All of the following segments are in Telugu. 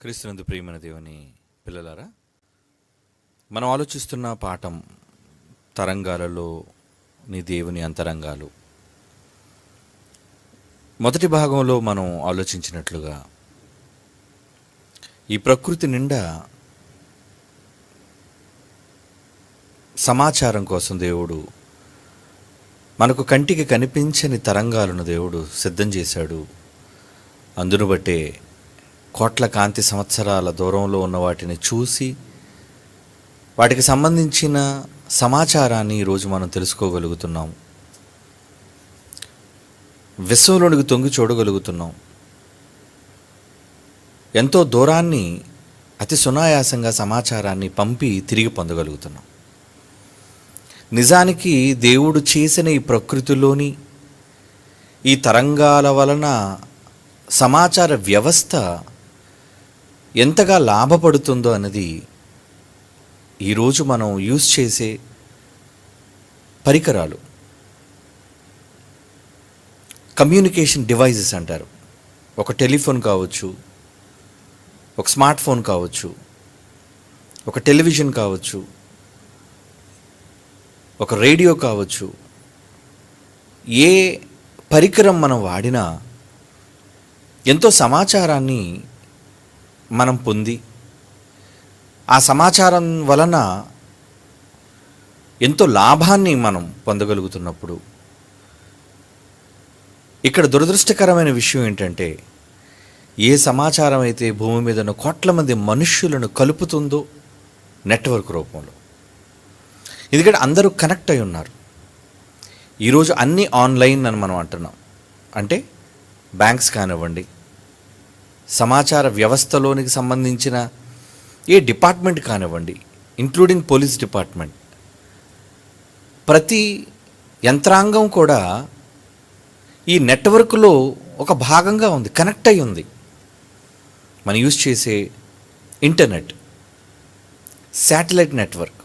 క్రీస్తునందు ప్రియమైన దేవుని పిల్లలారా, మనం ఆలోచిస్తున్న పాఠం తరంగాలలో నీ దేవుని అంతరంగాలు. మొదటి భాగంలో మనం ఆలోచించినట్లుగా ఈ ప్రకృతి నిండా సమాచారం కోసం దేవుడు మనకు కంటికి కనిపించని తరంగాలను దేవుడు సిద్ధం చేశాడు. అందును బట్టే కోట్ల కాంతి సంవత్సరాల దూరంలో ఉన్న వాటిని చూసి వాటికి సంబంధించిన సమాచారాన్ని ఈరోజు మనం తెలుసుకోగలుగుతున్నాం. విశ్వంలోనికి తొంగి చూడగలుగుతున్నాం. ఎంతో దూరాన్ని అతి సునాయాసంగా సమాచారాన్ని పంపి తిరిగి పొందగలుగుతున్నాం. నిజానికి దేవుడు చేసిన ఈ ప్రకృతిలోని ఈ తరంగాల వలన సమాచార వ్యవస్థ ఎంతగా లాభపడుతుందో అన్నది ఈరోజు మనం యూజ్ చేసే పరికరాలు, కమ్యూనికేషన్ డివైజెస్ అంటారు. ఒక టెలిఫోన్ కావచ్చు, ఒక స్మార్ట్ ఫోన్ కావచ్చు, ఒక టెలివిజన్ కావచ్చు, ఒక రేడియో కావచ్చు. ఏ పరికరం మనం వాడినా ఎంతో సమాచారాన్ని మనం పొంది ఆ సమాచారం వలన ఎంతో లాభాన్ని మనం పొందగలుగుతున్నప్పుడు, ఇక్కడ దురదృష్టకరమైన విషయం ఏంటంటే, ఏ సమాచారం అయితే భూమి మీద ఉన్న కోట్ల మంది మనుష్యులను కలుపుతుందో నెట్వర్క్ రూపంలో, ఎందుకంటే అందరూ కనెక్ట్ అయి ఉన్నారు. ఈరోజు అన్నీ ఆన్లైన్ అని మనం అంటున్నాం. అంటే బ్యాంక్స్ కానివ్వండి, సమాచార వ్యవస్థలోనికి సంబంధించిన ఏ డిపార్ట్మెంట్ కానివ్వండి, ఇంక్లూడింగ్ పోలీస్ డిపార్ట్మెంట్, ప్రతి యంత్రాంగం కూడా ఈ నెట్వర్క్లో ఒక భాగంగా ఉంది, కనెక్ట్ అయి ఉంది. మనం యూజ్ చేసే ఇంటర్నెట్, శాటిలైట్ నెట్వర్క్,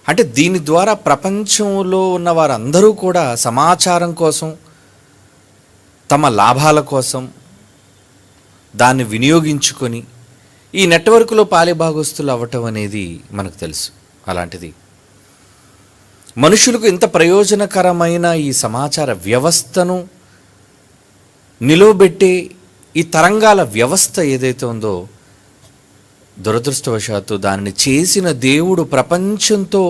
అంటే దీని ద్వారా ప్రపంచంలో ఉన్న వారందరూ కూడా సమాచారం కోసం, తమ లాభాల కోసం దాన్ని వినియోగించుకొని ఈ నెట్వర్క్లో పాలిభాగస్తులు అవ్వటం అనేది మనకు తెలుసు. అలాంటిది మనుషులకు ఇంత ప్రయోజనకరమైన ఈ సమాచార వ్యవస్థను నిలవబెట్టే ఈ తరంగాల వ్యవస్థ ఏదైతే ఉందో, దురదృష్టవశాత్తు దానిని చేసిన దేవుడు ప్రపంచంతో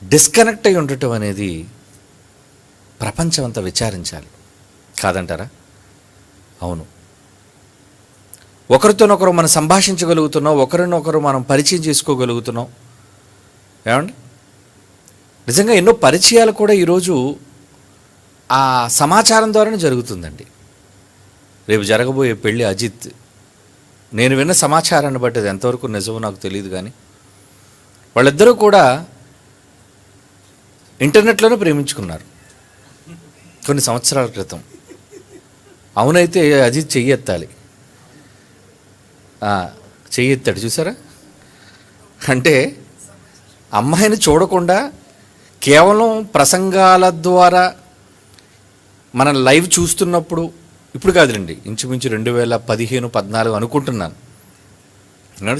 డిస్కనెక్ట్ అయి ఉండటం అనేది ప్రపంచం అంతా విచారించాలి, కాదంటారా? అవును. ఒకరితోనొకరు మనం సంభాషించగలుగుతున్నాం, ఒకరినొకరు మనం పరిచయం చేసుకోగలుగుతున్నాం. ఏమండి, నిజంగా ఎన్నో పరిచయాలు కూడా ఈరోజు ఆ సమాచారం ద్వారానే జరుగుతుందండి. రేపు జరగబోయే పెళ్ళి అజిత్, నేను విన్న సమాచారాన్ని బట్టి అది ఎంతవరకు నిజమో నాకు తెలియదు, కానీ వాళ్ళిద్దరూ కూడా ఇంటర్నెట్లోనే ప్రేమించుకున్నారు కొన్ని సంవత్సరాల క్రితం. అవునైతే అజిత్ చెయ్యెత్తాలి, చెయ్యెత్తాడు, చూసారా? అంటే అమ్మాయిని చూడకుండా కేవలం ప్రసంగాల ద్వారా మనం లైవ్ చూస్తున్నప్పుడు, ఇప్పుడు కాదులేండి, ఇంచుమించు 2015-14 అనుకుంటున్నాను,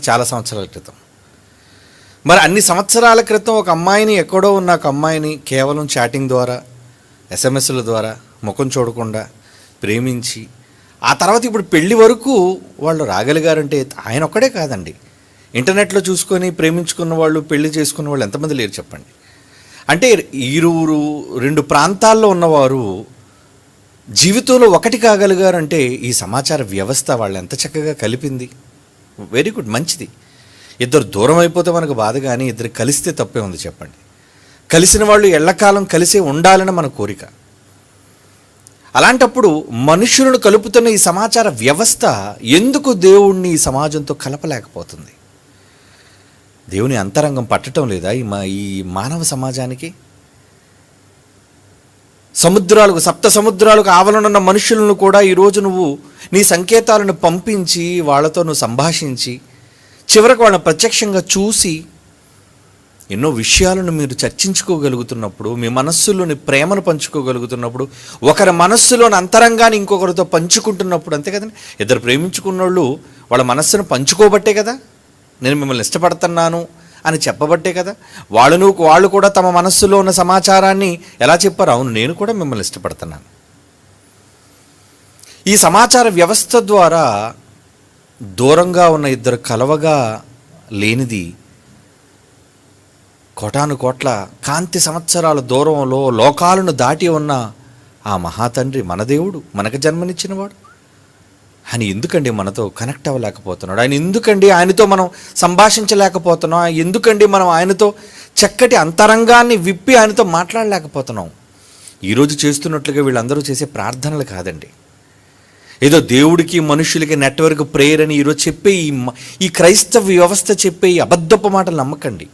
చాలా సంవత్సరాల క్రితం. మరి అన్ని సంవత్సరాల క్రితం ఒక అమ్మాయిని, ఎక్కడో ఉన్న ఒక అమ్మాయిని కేవలం చాటింగ్ ద్వారా, ఎస్ఎంఎస్ల ద్వారా, ముఖం చూడకుండా ప్రేమించి ఆ తర్వాత ఇప్పుడు పెళ్లి వరకు వాళ్ళు రాగలిగారంటే ఆయన ఒక్కడే కాదండి. ఇంటర్నెట్లో చూసుకొని ప్రేమించుకున్న వాళ్ళు, పెళ్లి చేసుకున్న వాళ్ళు ఎంతమంది లేరు చెప్పండి. అంటే ఇరువురు, రెండు ప్రాంతాల్లో ఉన్నవారు జీవితంలో ఒకటి కాగలిగారంటే ఈ సమాచార వ్యవస్థ వాళ్ళు ఎంత చక్కగా కలిపింది. వెరీ గుడ్, మంచిది. ఇద్దరు దూరం అయిపోతే మనకు బాధ, కానీ ఇద్దరు కలిస్తే తప్పే ఉంది చెప్పండి. కలిసిన వాళ్ళు ఎల్లకాలం కలిసే ఉండాలని మన కోరిక. అలాంటప్పుడు మనుషులను కలుపుతున్న ఈ సమాచార వ్యవస్థ ఎందుకు దేవుణ్ణి ఈ సమాజంతో కలపలేకపోతుంది? దేవుని అంతరంగం పట్టడం లేదా ఈ మానవ సమాజానికి? సముద్రాలకు, సప్త సముద్రాలకు ఆవలనున్న మనుషులను కూడా ఈరోజు నువ్వు నీ సంకేతాలను పంపించి వాళ్ళతో నువ్వు సంభాషించి చివరికి వాళ్ళని ప్రత్యక్షంగా చూసి ఎన్నో విషయాలను మీరు చర్చించుకోగలుగుతున్నప్పుడు, మీ మనస్సులోని ప్రేమను పంచుకోగలుగుతున్నప్పుడు, ఒకరి మనస్సులోని అంతరంగాన్ని ఇంకొకరితో పంచుకుంటున్నప్పుడు, అంతే కదండి. ఇద్దరు ప్రేమించుకున్న వాళ్ళు వాళ్ళ మనస్సును పంచుకోబట్టే కదా, నేను మిమ్మల్ని ఇష్టపడుతున్నాను అని చెప్పబట్టే కదా. వాళ్ళు కూడా తమ మనస్సులో ఉన్న సమాచారాన్ని ఎలా చెప్పారు? అవును, నేను కూడా మిమ్మల్ని ఇష్టపడుతున్నాను. ఈ సమాచార వ్యవస్థ ద్వారా దూరంగా ఉన్న ఇద్దరు కలవగా లేనిది కోటాను కోట్ల కాంతి సంవత్సరాల దూరంలో లోకాలను దాటి ఉన్న ఆ మహాతండ్రి, మన దేవుడు, మనకు జన్మనిచ్చినవాడు, ఆయన ఎందుకండి మనతో కనెక్ట్ అవ్వలేకపోతున్నాడు? ఆయన ఎందుకండి ఆయనతో మనం సంభాషించలేకపోతున్నాం? ఎందుకండి మనం ఆయనతో చక్కటి అంతరంగాన్ని విప్పి ఆయనతో మాట్లాడలేకపోతున్నాం? ఈరోజు చేస్తున్నట్లుగా వీళ్ళందరూ చేసే ప్రార్థనలు కాదండి. ఏదో దేవుడికి మనుషులకి నెట్వర్క్ ప్రేయర్ అని ఈరోజు చెప్పే ఈ క్రైస్తవ వ్యవస్థ చెప్పే ఈ అబద్ధపు మాటలు నమ్మకండి.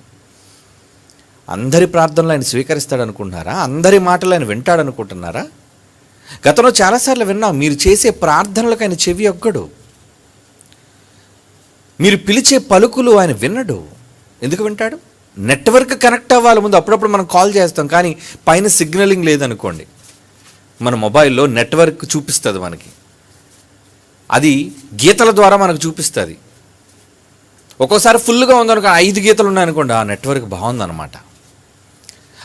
అందరి ప్రార్థనలు ఆయన స్వీకరిస్తాడు అనుకుంటున్నారా? అందరి మాటలు ఆయన వింటాడు అనుకుంటున్నారా? గతంలో చాలాసార్లు విన్నాం, మీరు చేసే ప్రార్థనలకు ఆయన చెవి ఒగ్గడు, మీరు పిలిచే పలుకులు ఆయన వినడు. ఎందుకు వింటాడు? నెట్వర్క్ కనెక్ట్ అవ్వాలి ముందు. అప్పుడప్పుడు మనం కాల్ చేస్తాం, కానీ పైన సిగ్నలింగ్ లేదనుకోండి, మన మొబైల్లో నెట్వర్క్ చూపిస్తుంది మనకి, అది గీతల ద్వారా మనకు చూపిస్తుంది. ఒక్కోసారి ఫుల్గా ఉందనుకో, 5 గీతలు ఉన్నాయనుకోండి, ఆ నెట్వర్క్ బాగుందన్నమాట.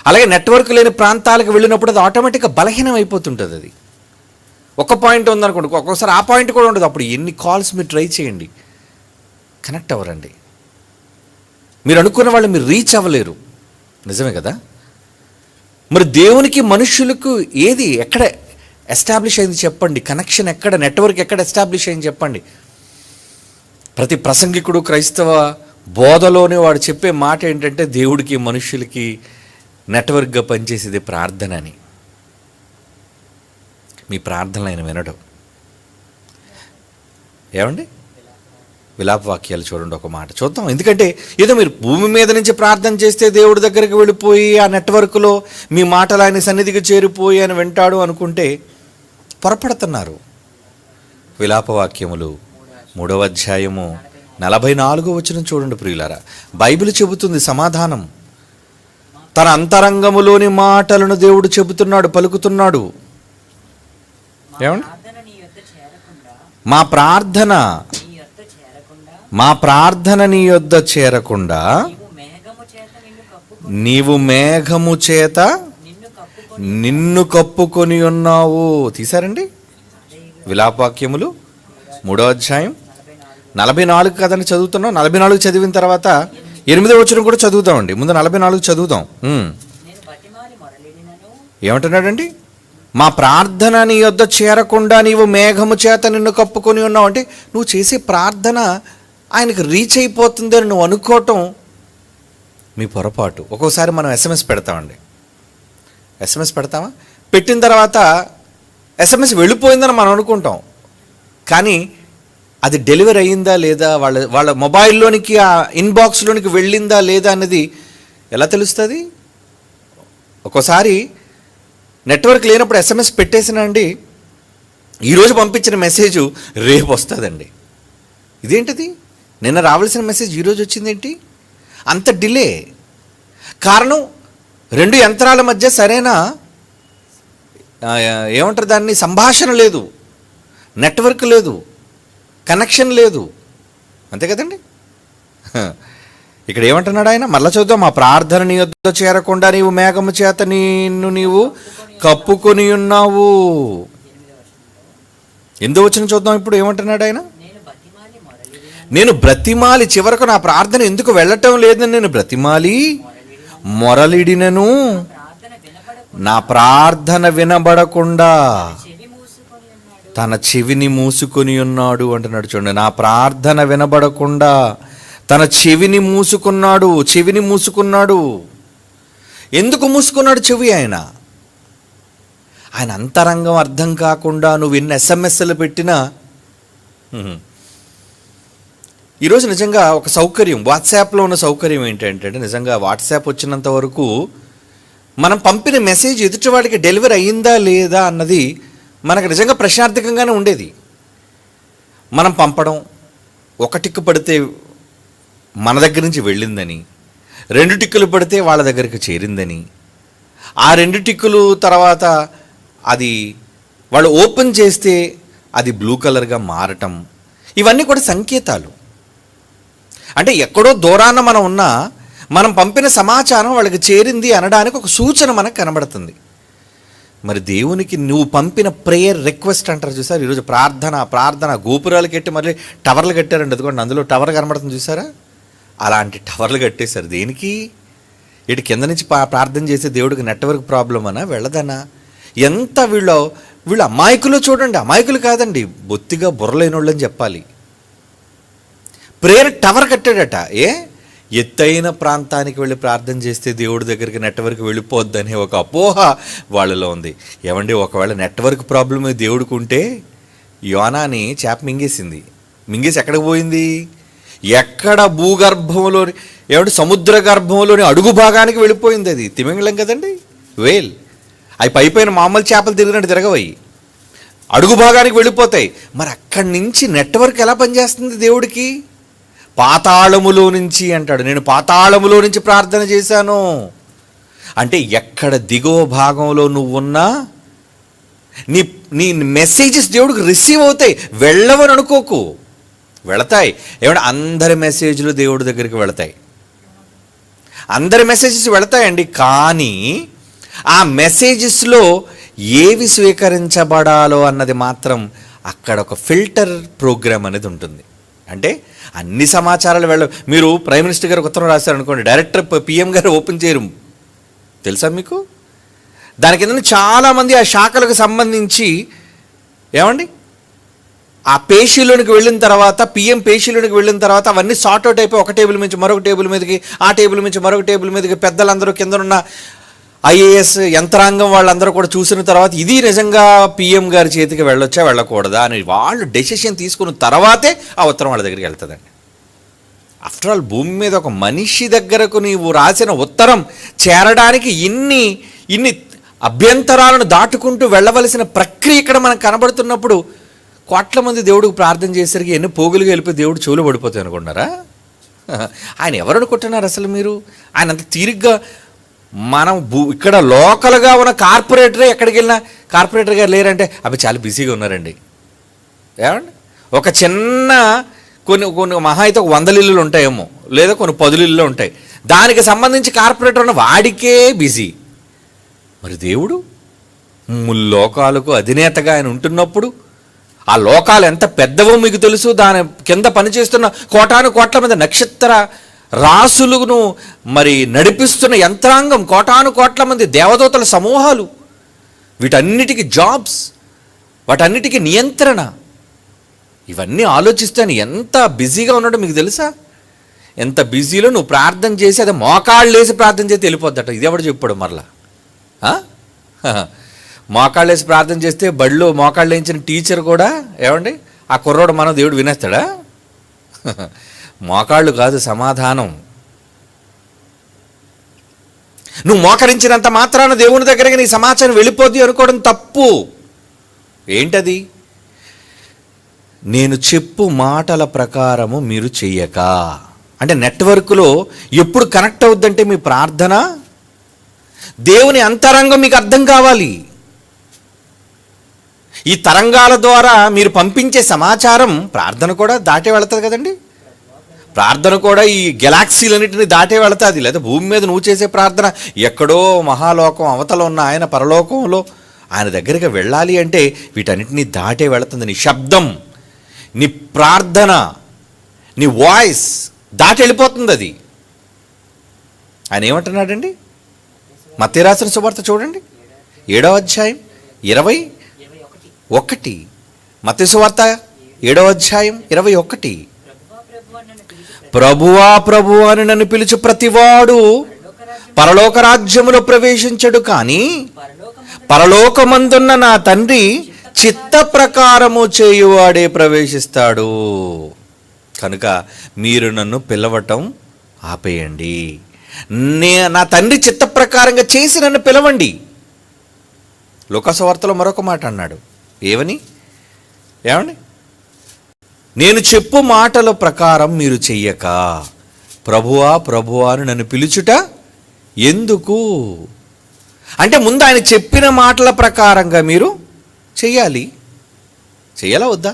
అలాగే నెట్వర్క్ లేని ప్రాంతాలకు వెళ్ళినప్పుడు అది ఆటోమేటిక్గా బలహీనం అయిపోతుంటుంది. అది ఒక పాయింట్ ఉందనుకోండి, ఒక్కొక్కసారి ఆ పాయింట్ కూడా ఉండదు. అప్పుడు ఎన్ని కాల్స్ మీరు ట్రై చేయండి, కనెక్ట్ అవ్వరండి. మీరు అనుకున్న వాళ్ళు మీరు రీచ్ అవ్వలేరు. నిజమే కదా? మరి దేవునికి మనుషులకు ఏది ఎక్కడ ఎస్టాబ్లిష్ అయింది చెప్పండి? కనెక్షన్ ఎక్కడ, నెట్వర్క్ ఎక్కడ ఎస్టాబ్లిష్ అయింది చెప్పండి? ప్రతి ప్రసంగికుడు క్రైస్తవ బోధలోనే వాడు చెప్పే మాట ఏంటంటే, దేవుడికి మనుషులకి నెట్వర్క్గా పనిచేసేది ప్రార్థన అని. మీ ప్రార్థనలు ఆయన వినడం. ఏమండి? విలాప వాక్యాలు చూడండి, ఒక మాట చూద్దాం. ఎందుకంటే ఏదో మీరు భూమి మీద నుంచి ప్రార్థన చేస్తే దేవుడి దగ్గరికి వెళ్ళిపోయి ఆ నెట్వర్క్లో మీ మాటలు ఆయన సన్నిధికి చేరిపోయి ఆయన వింటాడు అనుకుంటే పొరపడుతున్నారు. విలాప వాక్యములు 3వ అధ్యాయము 44వ వచనం చూడండి ప్రియులారా. బైబిల్ చెబుతుంది సమాధానం. తన అంతరంగములోని మాటలను దేవుడు చెబుతున్నాడు, పలుకుతున్నాడు. ఏమండి? మా ప్రార్థన నీ యొద్ద చేరకుండా నీవు మేఘము చేత నిన్ను కప్పుకొని ఉన్నావు. తీశారండి? విలాపవాక్యములు 3వ అధ్యాయం 44 కదండి చదువుతున్నాం. 44 చదివిన తర్వాత 8వ వచనం కూడా చదువుతామండి. ముందు 44 చదువుదాం. ఏమంటున్నాడండి? మా ప్రార్థన నీ యొద్ద చేరకుండా నీవు మేఘము చేత నిన్ను కప్పుకొని ఉన్నావు. అంటే నువ్వు చేసే ప్రార్థన ఆయనకు రీచ్ అయిపోతుందని నువ్వు అనుకోవటం మీ పొరపాటు. ఒక్కోసారి మనం ఎస్ఎంఎస్ పెడతామండి. ఎస్ఎంఎస్ పెడతామా? పెట్టిన తర్వాత ఎస్ఎంఎస్ వెళ్ళిపోయిందని మనం అనుకుంటాం, కానీ అది డెలివరీ అయ్యిందా లేదా, వాళ్ళ మొబైల్లోనికి ఆ ఇన్బాక్స్లోనికి వెళ్ళిందా లేదా అన్నది ఎలా తెలుస్తుంది? ఒక్కోసారి నెట్వర్క్ లేనప్పుడు ఎస్ఎంఎస్ పెట్టేసినండి, ఈరోజు పంపించిన మెసేజ్ రేపు వస్తుందండి. ఇదేంటిది? నిన్న రావాల్సిన మెసేజ్ ఈరోజు వచ్చిందేంటి? అంత డిలే. కారణం 2 యంత్రాల మధ్య సరైన ఏమంటారు దాన్ని, సంభాషణ లేదు, నెట్వర్క్ లేదు, కనెక్షన్ లేదు. అంతే కదండి? ఇక్కడ ఏమంటున్నాడు ఆయన? మళ్ళా చూద్దాం. మా ప్రార్థన నీ యొద్ద చేరకుండా నీవు మేఘము చేత నీవు కప్పుకొని ఉన్నావు. 8వ వచనం చూద్దాం ఇప్పుడు. ఏమంటున్నాడు ఆయన? నేను బ్రతిమాలి, చివరకు నా ప్రార్థన ఎందుకు వెళ్ళటం లేదని నేను బ్రతిమాలి మొరలిడినను నా ప్రార్థన వినబడకుండా తన చెవిని మూసుకొని ఉన్నాడు అంటున్నాడు. చూడండి, నా ప్రార్థన వినబడకుండా తన చెవిని మూసుకున్నాడు. ఎందుకు మూసుకున్నాడు చెవి? ఆయన అంతరంగం అర్థం కాకుండా నువ్వు ఎన్ని ఎస్ఎంఎస్లు పెట్టినా. ఈరోజు నిజంగా ఒక సౌకర్యం, వాట్సాప్లో ఉన్న సౌకర్యం ఏంటంటే, నిజంగా వాట్సాప్ వచ్చినంత వరకు మనం పంపిన మెసేజ్ ఎదుటివాడికి డెలివరీ అయ్యిందా లేదా అన్నది మనకు నిజంగా ప్రశ్నార్థకంగానే ఉండేది. మనం పంపడం, ఒక టిక్కు పడితే మన దగ్గర నుంచి వెళ్ళిందని, 2 టిక్కులు పడితే వాళ్ళ దగ్గరికి చేరిందని, ఆ 2 టిక్కులు తర్వాత అది వాళ్ళు ఓపెన్ చేస్తే అది బ్లూ కలర్గా మారటం, ఇవన్నీ కూడా సంకేతాలు. అంటే ఎక్కడో దూరాన మనం ఉన్నా మనం పంపిన సమాచారం వాళ్ళకి చేరింది అనడానికి ఒక సూచన మనకు కనబడుతుంది. మరి దేవునికి నువ్వు పంపిన ప్రేయర్ రిక్వెస్ట్ అంటారు చూసారు, ఈరోజు ప్రార్థన గోపురాలు కట్టి మళ్ళీ టవర్లు కట్టారండి. అదిగోండి అందులో టవర్ కనబడుతుంది చూసారా, అలాంటి టవర్లు కట్టేశారు. దేనికి? ఇటు కింద నుంచి ప్రార్థన చేసే దేవుడికి నెట్వర్క్ ప్రాబ్లం అనా వెళ్ళదనా? ఎంత వీళ్ళు అమాయకులు చూడండి, అమాయకులు కాదండి, బొత్తిగా బుర్రలేని వాళ్ళని చెప్పాలి. ప్రేయర్ టవర్ కట్టాడట. ఎత్తైన ప్రాంతానికి వెళ్ళి ప్రార్థన చేస్తే దేవుడి దగ్గరికి నెట్వర్క్ వెళ్ళిపోద్దనే ఒక అపోహ వాళ్ళలో ఉంది. ఏమండి, ఒకవేళ నెట్వర్క్ ప్రాబ్లమ్ దేవుడికి ఉంటే యోనాని చేప మింగేసి ఎక్కడికి పోయింది? ఎక్కడ భూగర్భంలోని సముద్ర గర్భంలోని అడుగు భాగానికి వెళ్ళిపోయింది. అది తిమింగళం కదండి, వేల్. అవి పైపైన మామూలు చేపలు తిరిగినట్టు తిరగవయి, అడుగు భాగానికి వెళ్ళిపోతాయి. మరి అక్కడి నుంచి నెట్వర్క్ ఎలా పనిచేస్తుంది దేవుడికి? పాతాళములో నుంచి అంటాడు, నేను పాతాళములో నుంచి ప్రార్థన చేశాను. అంటే ఎక్కడ దిగువ భాగంలో నువ్వున్నా నీ మెసేజెస్ దేవుడికి రిసీవ్ అవుతాయి. వెళ్ళవని అనుకోకు, వెళతాయి. అందరి మెసేజ్లు దేవుడి దగ్గరికి వెళతాయి, అందరి మెసేజెస్ వెళతాయండి. కానీ ఆ మెసేజెస్లో ఏవి స్వీకరించబడాలో అన్నది మాత్రం అక్కడ ఒక ఫిల్టర్ ప్రోగ్రామ్ అనేది ఉంటుంది. అంటే అన్ని సమాచారాలు మీరు ప్రైమ్ మినిస్టర్ గారికి ఉత్తరం రాశారనుకోండి, డైరెక్టర్ పిఎం గారు ఓపెన్ చేయరు, తెలుసా మీకు? దాని కింద చాలామంది ఆ శాఖలకు సంబంధించి ఆ పేషీలోనికి వెళ్ళిన తర్వాత, పిఎం పేషీలోనికి వెళ్ళిన తర్వాత అవన్నీ సార్ట్అవుట్ అయిపోయి ఒక టేబుల్ నుంచి మరొక టేబుల్ మీదకి, ఆ టేబుల్ నుంచి మరొక టేబుల్ మీదకి పెద్దలందరూ కిందనున్న ఐఏఎస్ యంత్రాంగం వాళ్ళందరూ కూడా చూసిన తర్వాత ఇది నిజంగా పిఎం గారి చేతికి వెళ్ళొచ్చా వెళ్ళకూడదా అని వాళ్ళు డెసిషన్ తీసుకున్న తర్వాతే ఆ ఉత్తరం వాళ్ళ దగ్గరికి వెళ్తుందండి. ఆఫ్టర్ ఆల్ భూమి మీద ఒక మనిషి దగ్గరకు నీవు రాసిన ఉత్తరం చేరడానికి ఇన్ని అభ్యంతరాలను దాటుకుంటూ వెళ్ళవలసిన ప్రక్రియ ఇక్కడ మనకు కనబడుతున్నప్పుడు కోట్ల మంది దేవుడికి ప్రార్థన చేసరికి ఎన్ని పోగులుగా వెళ్ళిపోయి దేవుడు చెవులు పడిపోతాయి అనుకుంటున్నారా? ఆయన ఎవరు అనుకుంటున్నారు అసలు మీరు? ఆయన అంత తీరిగ్గా మనం ఇక్కడ లోకల్గా ఉన్న కార్పొరేటరే ఎక్కడికి వెళ్ళినా కార్పొరేటర్ గారు లేరంటే అవి చాలా బిజీగా ఉన్నారండి. ఏమండి, ఒక చిన్న కొన్ని మహా అయితే 100 ఇల్లులు ఉంటాయేమో, లేదా కొన్ని 10 ఇల్లులు ఉంటాయి, దానికి సంబంధించి కార్పొరేటర్ ఉన్న వాడికే బిజీ. మరి దేవుడు ముల్లోకాలకు అధినేతగా ఆయన ఉంటున్నప్పుడు ఆ లోకాలు ఎంత పెద్దవో మీకు తెలుసు. దాని కింద పనిచేస్తున్న కోటాను కోట్ల మంది నక్షత్ర రాసులను మరి నడిపిస్తున్న యంత్రాంగం, కోటాను కోట్ల మంది దేవదూతల సమూహాలు, వీటన్నిటికీ జాబ్స్, వాటన్నిటికీ నియంత్రణ, ఇవన్నీ ఆలోచిస్తాను ఎంత బిజీగా ఉన్నాడో మీకు తెలుసా? ఎంత బిజీలో నువ్వు ప్రార్థన చేసి అదే మోకాళ్ళు వేసి ప్రార్థన చేసి వెళ్ళిపోద్దట. ఇది ఎవడు చెప్పాడు మరలా? మోకాళ్ళు వేసి ప్రార్థన చేస్తే బడిలో మోకాళ్ళు వేయించిన టీచర్ కూడా ఆ కుర్రోడు మనం దేవుడు వినేస్తాడా? మోకాళ్ళు కాదు సమాధానం. నువ్వు మోకరించినంత మాత్రాన దేవుని దగ్గరికి నీ సమాచారం వెళ్ళిపోద్ది అనుకోవడం తప్పు. ఏంటది? నేను చెప్పు మాటల ప్రకారము మీరు చెయ్యక. అంటే నెట్వర్క్లో ఎప్పుడు కనెక్ట్ అవుద్దంటే మీ ప్రార్థన దేవుని అంతరంగం మీకు అర్థం కావాలి. ఈ తరంగాల ద్వారా మీరు పంపించే సమాచారం ప్రార్థన కూడా దాటే వెళుతుంది కదండి. ప్రార్థన కూడా ఈ గెలాక్సీలన్నింటినీ దాటే వెళుతుంది. లేదా భూమి మీద నువ్వు చేసే ప్రార్థన ఎక్కడో మహాలోకం అవతల ఉన్న ఆయన పరలోకంలో ఆయన దగ్గరికి వెళ్ళాలి అంటే వీటన్నిటినీ దాటే వెళుతుంది. నీ శబ్దం, నీ ప్రార్థన, నీ వాయిస్ దాటి వెళ్ళిపోతుంది అది. ఆయన ఏమంటున్నాడండి? మత్తయి రాసిన సువార్త చూడండి, 7వ అధ్యాయం 21. మత్తయి సువార్త 7వ అధ్యాయం 21. ప్రభువా ప్రభువా అని నన్ను పిలుచు ప్రతివాడు పరలోక రాజ్యములో ప్రవేశించడు, కానీ పరలోకమందున్న నా తండ్రి చిత్త ప్రకారము చేయువాడే ప్రవేశిస్తాడు. కనుక మీరు నన్ను పిలవటం ఆపేయండి. నా తండ్రి చిత్త ప్రకారంగా చేసి నన్ను పిలవండి. లూకాసు వార్తలో మరొక మాట అన్నాడు, ఏమని? నేను చెప్పు మాటల ప్రకారం మీరు చెయ్యక ప్రభువా ప్రభువా అని నన్ను పిలుచుట ఎందుకు? అంటే ముందు ఆయన చెప్పిన మాటల ప్రకారంగా మీరు చెయ్యాలి. చెయ్యాలా వద్దా?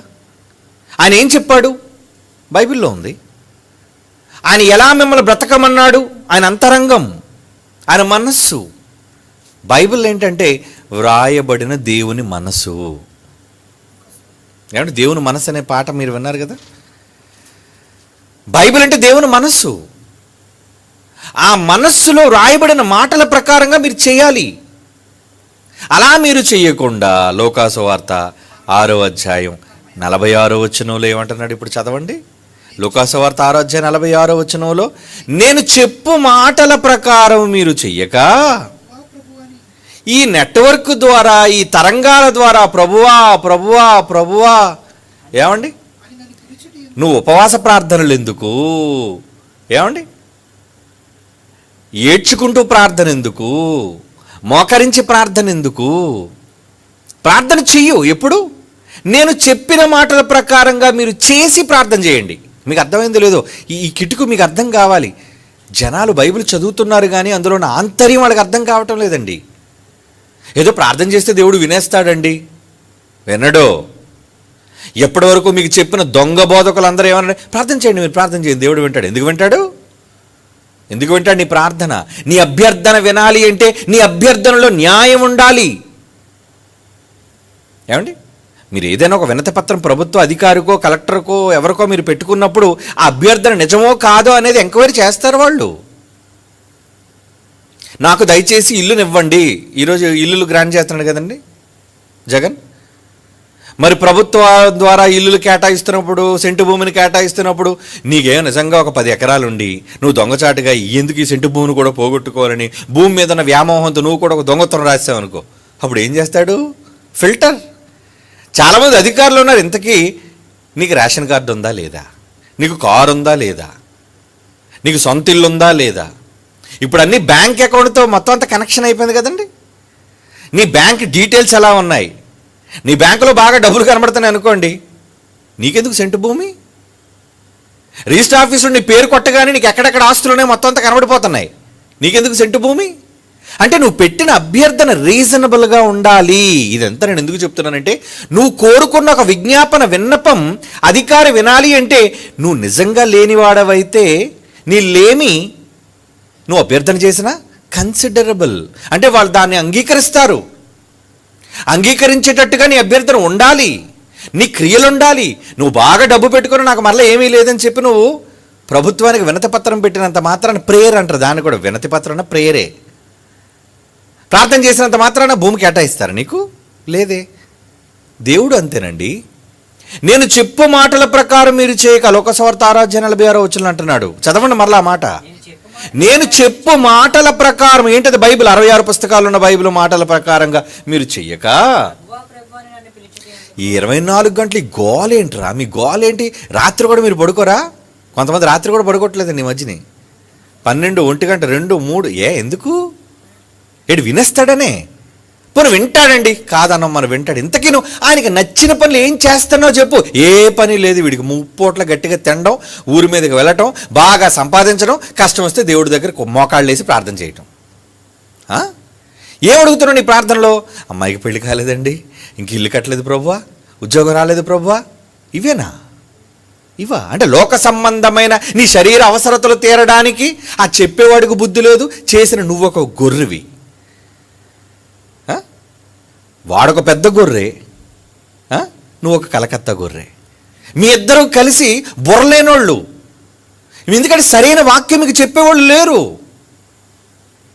ఆయన ఏం చెప్పాడు? బైబిల్లో ఉంది. ఆయన ఎలా మిమ్మల్ని బ్రతకమన్నాడు? ఆయన అంతరంగం, ఆయన మనస్సు. బైబిల్ ఏంటంటే వ్రాయబడిన దేవుని మనసు. ఏమంటే దేవుని మనసు అనే పాట మీరు విన్నారు కదా. బైబిల్ అంటే దేవుని మనస్సు. ఆ మనస్సులో వ్రాయబడిన మాటల ప్రకారంగా మీరు చేయాలి. అలా మీరు చేయకుండా లోకాసు వార్త 6వ అధ్యాయం 46వ వచనంలో ఏమంటున్నాడు? ఇప్పుడు చదవండి. లోకాసు వార్త 6వ అధ్యాయం 46వ వచనంలో, నేను చెప్పు మాటల ప్రకారం మీరు చెయ్యక ఈ నెట్వర్క్ ద్వారా, ఈ తరంగాల ద్వారా ప్రభువా ప్రభువా ప్రభువా ఏమండి నువ్వు ఉపవాస ప్రార్థనలు ఎందుకు? ఏమండి ఏడ్చుకుంటూ ప్రార్థన ఎందుకు? మోకరించి ప్రార్థన ఎందుకు? ప్రార్థన చెయ్యు. ఎప్పుడు? నేను చెప్పిన మాటల ప్రకారంగా మీరు చేసి ప్రార్థన చేయండి. మీకు అర్థమైందో లేదో, ఈ కిటుకు మీకు అర్థం కావాలి. జనాలు బైబిల్ చదువుతున్నారు కానీ అందులో ఉన్న ఆంతర్యం వాళ్ళకి అర్థం కావటం లేదండి. ఏదో ప్రార్థన చేస్తే దేవుడు వినేస్తాడండి. వినడో. ఎప్పటి వరకు మీకు చెప్పిన దొంగ బోధకులు అందరూ ఏమన్నా ప్రార్థన చేయండి, మీరు ప్రార్థన చేయండి, దేవుడు వింటాడు. ఎందుకు వింటాడు? ఎందుకు వింటాడు? నీ ప్రార్థన, నీ అభ్యర్థన వినాలి అంటే నీ అభ్యర్థనలో న్యాయం ఉండాలి. ఏమండి మీరు ఏదైనా ఒక వినతి పత్రం ప్రభుత్వ అధికారికో కలెక్టర్కో ఎవరికో మీరు పెట్టుకున్నప్పుడు ఆ అభ్యర్థన నిజమో కాదో అనేది ఎంక్వైరీ చేస్తారు వాళ్ళు. నాకు దయచేసి ఇల్లునివ్వండి. ఈరోజు ఇల్లులు గ్రాంట్ చేస్తున్నాడు కదండి జగన్. మరి ప్రభుత్వ ద్వారా ఇల్లులు కేటాయిస్తున్నప్పుడు, సెంటు భూమిని కేటాయిస్తున్నప్పుడు నీకేం నిజంగా ఒక 10 ఎకరాలు ఉండి నువ్వు దొంగచాటుగా ఎందుకు ఈ సెంటు భూమిని కూడా పోగొట్టుకోవాలని భూమి మీద ఉన్న వ్యామోహంతో నువ్వు కూడా ఒక దొంగతనం రాసావు అనుకో, అప్పుడు ఏం చేస్తాడు? ఫిల్టర్. చాలామంది అధికారులు ఉన్నారు. ఇంతకీ నీకు రేషన్ కార్డు ఉందా లేదా? నీకు కారు ఉందా లేదా? నీకు సొంత ఇల్లు ఉందా లేదా? ఇప్పుడు అన్నీ బ్యాంక్ అకౌంట్తో మొత్తం అంతా కనెక్షన్ అయిపోయింది కదండి. నీ బ్యాంక్ డీటెయిల్స్ ఎలా ఉన్నాయి? నీ బ్యాంకులో బాగా డబ్బులు కనబడుతున్నాయి అనుకోండి, నీకెందుకు సెంటు భూమి? రిజిస్టర్ ఆఫీసులో నీ పేరు కొట్టగానే నీకు ఎక్కడెక్కడ ఆస్తులున్నాయి మొత్తం అంతా కనబడిపోతున్నాయి, నీకెందుకు సెంటు భూమి? అంటే నువ్వు పెట్టిన అభ్యర్థన రీజనబుల్గా ఉండాలి. ఇదంతా నేను ఎందుకు చెప్తున్నానంటే, నువ్వు కోరుకున్న ఒక విజ్ఞాపన విన్నపం అధికారి వినాలి అంటే నువ్వు నిజంగా లేనివాడవైతే నీ లేమి నువ్వు అభ్యర్థన చేసినా కన్సిడరబుల్ అంటే వాళ్ళు దాన్ని అంగీకరిస్తారు. అంగీకరించేటట్టుగా నీ అభ్యర్థన ఉండాలి, నీ క్రియలు ఉండాలి. నువ్వు బాగా డబ్బు పెట్టుకుని నాకు మళ్ళీ ఏమీ లేదని చెప్పి నువ్వు ప్రభుత్వానికి వినతి పత్రం పెట్టినంత మాత్రాన ప్రేయర్ అంటారు. దాన్ని కూడా వినతి పత్రం ప్రేయరే. ప్రార్థన చేసినంత మాత్రాన భూమి కేటాయిస్తారు నీకు? లేదే. దేవుడు అంతేనండి. నేను చెప్పు మాటల ప్రకారం మీరు చేయక, లోకసువార్త 6వ అధ్యాయం 46వ వచనం అంటున్నాడు. చదవండి మరలా ఆ మాట. నేను చెప్పు మాటల ప్రకారం. ఏంటది? బైబిల్ 66 పుస్తకాలు ఉన్న బైబిల్ మాటల ప్రకారంగా మీరు చెయ్యక ఈ 24 గంటలు ఈ గోలేంట్రా? మీ గోలేంటి? రాత్రి కూడా మీరు పడుకోరా? కొంతమంది రాత్రి కూడా పడుకోవట్లేదండి ఈ మధ్యని. 12, 1 గంట, 2, 3. ఎందుకు? ఏడు వినేస్తాడనే. పోను వింటాడండి, కాదన్నాం మనం, వింటాడు. ఇంతకీ నువ్వు ఆయనకి నచ్చిన పనులు ఏం చేస్తున్నావు చెప్పు. ఏ పని లేదు వీడికి. ముప్పోట్ల గట్టిగా తినడం, ఊరి మీదకి వెళ్ళటం, బాగా సంపాదించడం, కష్టం వస్తే దేవుడి దగ్గర మోకాళ్ళు వేసి ప్రార్థన చేయటం. ఏం అడుగుతున్నావు నీ ప్రార్థనలో? అమ్మాయికి పెళ్లి కాలేదండి, ఇంక ఇల్లు కట్టలేదు ప్రభువా, ఉద్యోగం రాలేదు ప్రభువా. ఇవేనా? ఇవా? అంటే లోక సంబంధమైన నీ శరీర అవసరతలు తీరడానికి ఆ చెప్పేవాడికి బుద్ధి లేదు, చేసిన నువ్వు ఒక గొర్రెవి. వాడొక పెద్ద గొర్రె, నువ్వు ఒక కలకత్తా గొర్రె. మీ ఇద్దరు కలిసి బుర్రలేనోళ్ళు. ఎందుకంటే సరైన వాక్యం మీకు చెప్పేవాళ్ళు లేరు.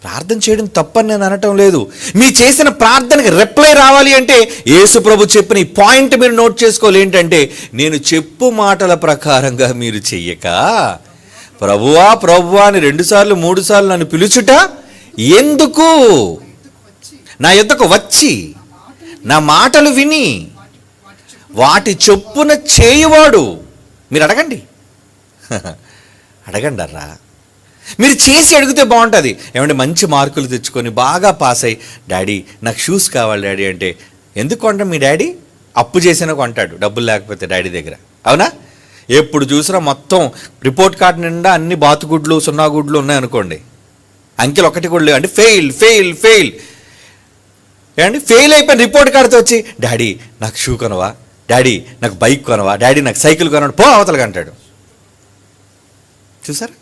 ప్రార్థన చేయడం తప్పని నేను అనటం లేదు. మీ చేసిన ప్రార్థనకి రిప్లై రావాలి అంటే యేసు ప్రభు చెప్పిన ఈ పాయింట్ మీరు నోట్ చేసుకోవాలి. ఏంటంటే, నేను చెప్పు మాటల ప్రకారంగా మీరు చెయ్యక ప్రభువా ప్రభువా అని 2 సార్లు 3 సార్లు నన్ను పిలుచుట ఎందుకు? నా యొద్దకు వచ్చి నా మాటలు విని వాటి చొప్పున చేయువాడు. మీరు అడగండి, అడగండి అర్రా. మీరు చేసి అడిగితే బాగుంటుంది. ఏమంటే మంచి మార్కులు తెచ్చుకొని బాగా పాస్ అయ్యి, డాడీ నాకు షూస్ కావాలి డాడీ అంటే ఎందుకు కొంటాం? మీ డాడీ అప్పు చేసినా కొంటాడు, డబ్బులు లేకపోతే డాడీ దగ్గర. అవునా? ఎప్పుడు చూసినా మొత్తం రిపోర్ట్ కార్డు నిండా అన్ని బాతుగుడ్లు సున్నాగుడ్లు ఉన్నాయనుకోండి, అంకెలు ఒకటి కూడా లేవు అంటే ఫెయిల్ ఫెయిల్ ఫెయిల్ ఏమండి. ఫెయిల్ అయిపోయిన రిపోర్ట్ కార్డుతో వచ్చి డాడీ నాకు షూ కొనవా, డాడీ నాకు బైక్ కొనవా, డాడీ నాకు సైకిల్ కొనవా, పో అవతలగా అంటాడు. చూసారా?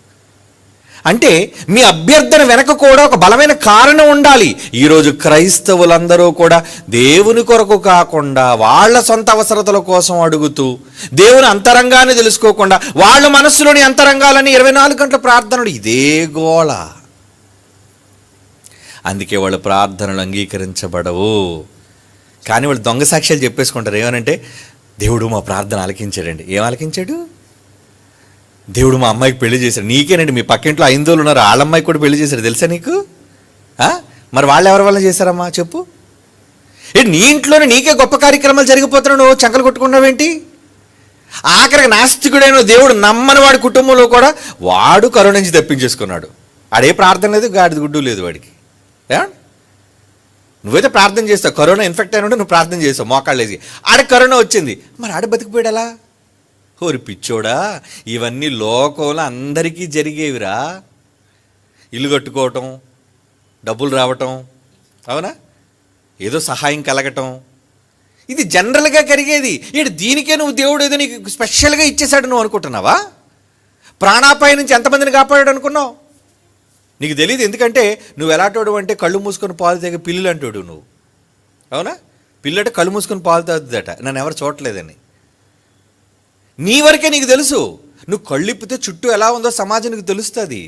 అంటే మీ అభ్యర్థన వెనక కూడా ఒక బలమైన కారణం ఉండాలి. ఈరోజు క్రైస్తవులందరూ కూడా దేవుని కొరకు కాకుండా వాళ్ళ సొంత అవసరతల కోసం అడుగుతూ దేవుని అంతరంగాన్ని తెలుసుకోకుండా వాళ్ళ మనస్సులోని అంతరంగాలని 24 గంటల ప్రార్థనలు ఇదే గోళ. అందుకే వాళ్ళ ప్రార్థనలు అంగీకరించబడవు. కానీ వాళ్ళు దొంగ సాక్ష్యాలు చెప్పేసుకుంటారు. ఏమనంటే దేవుడు మా ప్రార్థన ఆలకించాడండి. ఏం ఆలకించాడు? దేవుడు మా అమ్మాయికి పెళ్లి చేశాడు. నీకేనండి, మీ పక్కింట్లో 5 ఉన్నారు, వాళ్ళ అమ్మాయికి కూడా పెళ్లి చేశాడు, తెలుసా నీకు? మరి వాళ్ళు ఎవరి వల్ల చేశారమ్మా చెప్పు? నీ ఇంట్లోనే నీకే గొప్ప కార్యక్రమాలు జరిగిపోతున్నావు, నువ్వు చంకలు కొట్టుకున్నావేంటి? ఆఖరికి నాస్తికుడైన దేవుడు నమ్మని వాడి కుటుంబంలో కూడా వాడు కరోనా నుంచి తప్పించేసుకున్నాడు. ఆడే ప్రార్థన లేదు, గాడిద గుడ్డు లేదు వాడికి. నువ్వైతే ప్రార్థన చేస్తావు, కరోనా ఇన్ఫెక్ట్ అయిన నువ్వు ప్రార్థన చేస్తావు మోకాళ్ళు వేసి, ఆడికి కరోనా వచ్చింది, మరి ఆడ బతికిపోయాడు అలా? ఓరి పిచ్చోడా, ఇవన్నీ లోకంలో అందరికీ జరిగేవిరా. ఇల్లు కట్టుకోవటం, డబ్బులు రావటం, అవునా, ఏదో సహాయం కలగటం, ఇది జనరల్గా కలిగేది. దీనికే నువ్వు దేవుడు ఏదో నీకు స్పెషల్గా ఇచ్చేశాడు నువ్వు అనుకుంటున్నావా? ప్రాణాపాయ నుంచి ఎంతమందిని కాపాడాడు అనుకున్నావు? నీకు తెలియదు. ఎందుకంటే నువ్వు ఎలాంటోడు అంటే కళ్ళు మూసుకొని పాలు తాగే పిల్లులు అంటాడు నువ్వు, అవునా? పిల్లట కళ్ళు మూసుకొని పాలు తాగుతుందట, నన్ను ఎవరు చూడలేదని. నీ వరకే నీకు తెలుసు. నువ్వు కళ్ళిప్పితే చుట్టూ ఎలా ఉందో సమాజానికి తెలుస్తుంది.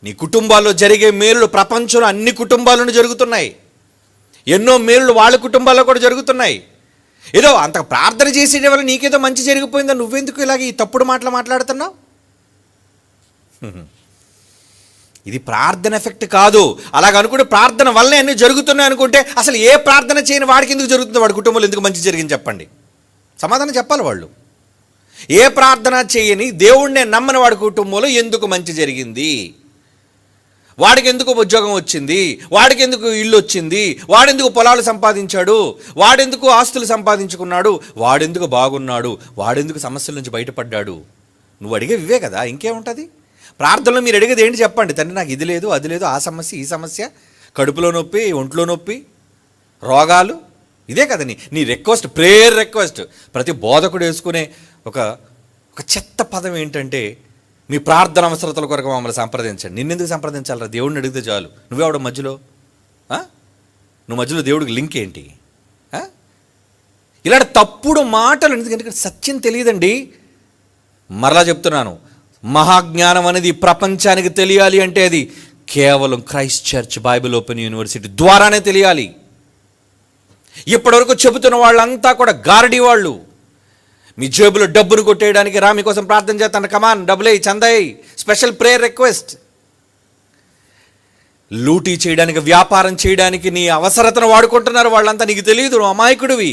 నీ కుటుంబాల్లో జరిగే మేలులు ప్రపంచంలో అన్ని కుటుంబాలను జరుగుతున్నాయి. ఎన్నో మేలులు వాళ్ళ కుటుంబాల్లో కూడా జరుగుతున్నాయి. ఏదో అంత ప్రార్థన చేసేట వల్ల నీకేదో మంచి జరిగిపోయిందా, నువ్వెందుకు ఇలాగ ఈ తప్పుడు మాటలు మాట్లాడుతున్నావు? ఇది ప్రార్థన ఎఫెక్ట్ కాదు. అలాగ అనుకుంటే ప్రార్థన వల్లే అన్నీ జరుగుతున్నాయి అనుకుంటే అసలు ఏ ప్రార్థన చేయని వాడికి ఎందుకు జరుగుతుంది, వాడి కుటుంబంలో ఎందుకు మంచి జరిగింది చెప్పండి? సమాధానం చెప్పాలి వాళ్ళు. ఏ ప్రార్థన చేయని దేవుణ్ణే నమ్మని వాడి కుటుంబంలో ఎందుకు మంచి జరిగింది, వాడికి ఎందుకు ఉద్యోగం వచ్చింది, వాడికి ఎందుకు ఇల్లు వచ్చింది, వాడెందుకు పొలాలు సంపాదించాడు, వాడెందుకు ఆస్తులు సంపాదించుకున్నాడు, వాడెందుకు బాగున్నాడు, వాడెందుకు సమస్యల నుంచి బయటపడ్డాడు, నువ్వు అడిగే ఇవే కదా, ఇంకేముంటుంది? ప్రార్థనలో మీరు అడిగేది ఏంటి చెప్పండి? తండ్రి నాకు ఇది లేదు, అది లేదు, ఆ సమస్య, ఈ సమస్య, కడుపులో నొప్పి, ఒంట్లో నొప్పి, రోగాలు, ఇదే కదా నీ రిక్వెస్ట్, ప్రేయర్ రిక్వెస్ట్. ప్రతి బోధకుడు వేసుకునే ఒక చెత్త పదం ఏంటంటే మీ ప్రార్థన అవసరతల కొరకు మమ్మల్ని సంప్రదించండి. నిన్నెందుకు సంప్రదించాలరా? దేవుడిని అడిగితే చాలు. నువ్వెవడ మధ్యలో? నువ్వు మధ్యలో దేవుడికి లింక్ ఏంటి? ఇలాంటి తప్పుడు మాటలు. ఎందుకంటే సత్యం తెలియదండి. మరలా చెప్తున్నాను, మహాజ్ఞానం అనేది ప్రపంచానికి తెలియాలి అంటే అది కేవలం Christ church Bible open university ద్వారానే తెలియాలి. ఇప్పటివరకు చెబుతున్న వాళ్ళంతా కూడా గారడీ వాళ్ళు. మీ జేబులో డబ్బును కొట్టేయడానికి, రా మీకోసం ప్రార్థన చేస్తాను, కమాన్ డబ్బులే చందాయి, స్పెషల్ ప్రేయర్ రిక్వెస్ట్, లూటీ చేయడానికి, వ్యాపారం చేయడానికి నీ అవసరతను వాడుకుంటున్నారు వాళ్ళంతా. నీకు తెలియదు, నువ్వు అమాయకుడివి.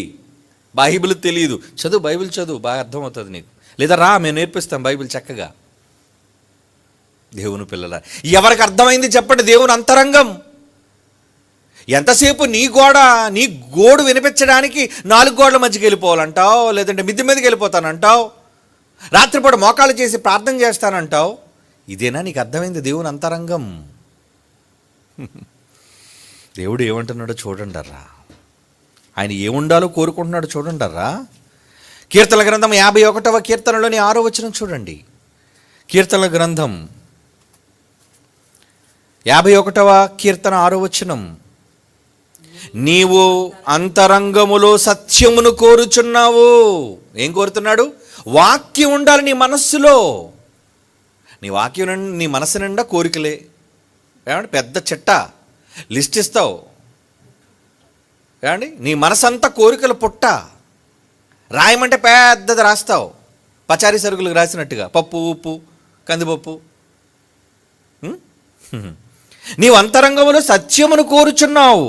బైబిల్ తెలియదు, చదువు, బైబిల్ చదువు, బాగా అర్థమవుతుంది నీకు. లేదా రా, మేము నేర్పిస్తాం బైబిల్ చక్కగా. దేవుని పిల్లల, ఎవరికి అర్థమైంది చెప్పండి దేవుని అంతరంగం? ఎంతసేపు నీ గోడు వినిపించడానికి 4 గోడల మధ్యకి వెళ్ళిపోవాలంటావు, లేదంటే మిద్దె మీదకి వెళ్ళిపోతానంటావు, రాత్రిపూట మోకాళ్ళు చేసి ప్రార్థన చేస్తానంటావు. ఇదేనా నీకు అర్థమైంది దేవుని అంతరంగం? దేవుడు ఏమంటున్నాడో చూడండిరా, ఆయన ఏముండాలో కోరుకుంటున్నాడో చూడండిరా. కీర్తనల గ్రంథం 51వ కీర్తనలోని 6వ వచనం చూడండి. కీర్తనల గ్రంథం 51వ కీర్తన 6వ వచనం. నీవు అంతరంగములో సత్యమును కోరుచున్నావు. ఏం కోరుతున్నాడు? వాక్యం ఉండాలి నీ మనస్సులో. నీ వాక్యం నీ మనస్సు నిండా కోరికలే. ఏమండి, పెద్ద చిట్ట లిస్ట్ ఇస్తావు. ఏమండి, నీ మనసు అంతా కోరికలు పుట్ట. రాయమంటే పెద్దది రాస్తావు, పచారీ సరుకులకు రాసినట్టుగా, పప్పు, ఉప్పు, కందిపప్పు. నీవు అంతరంగములో సత్యమును కోరుచున్నావు,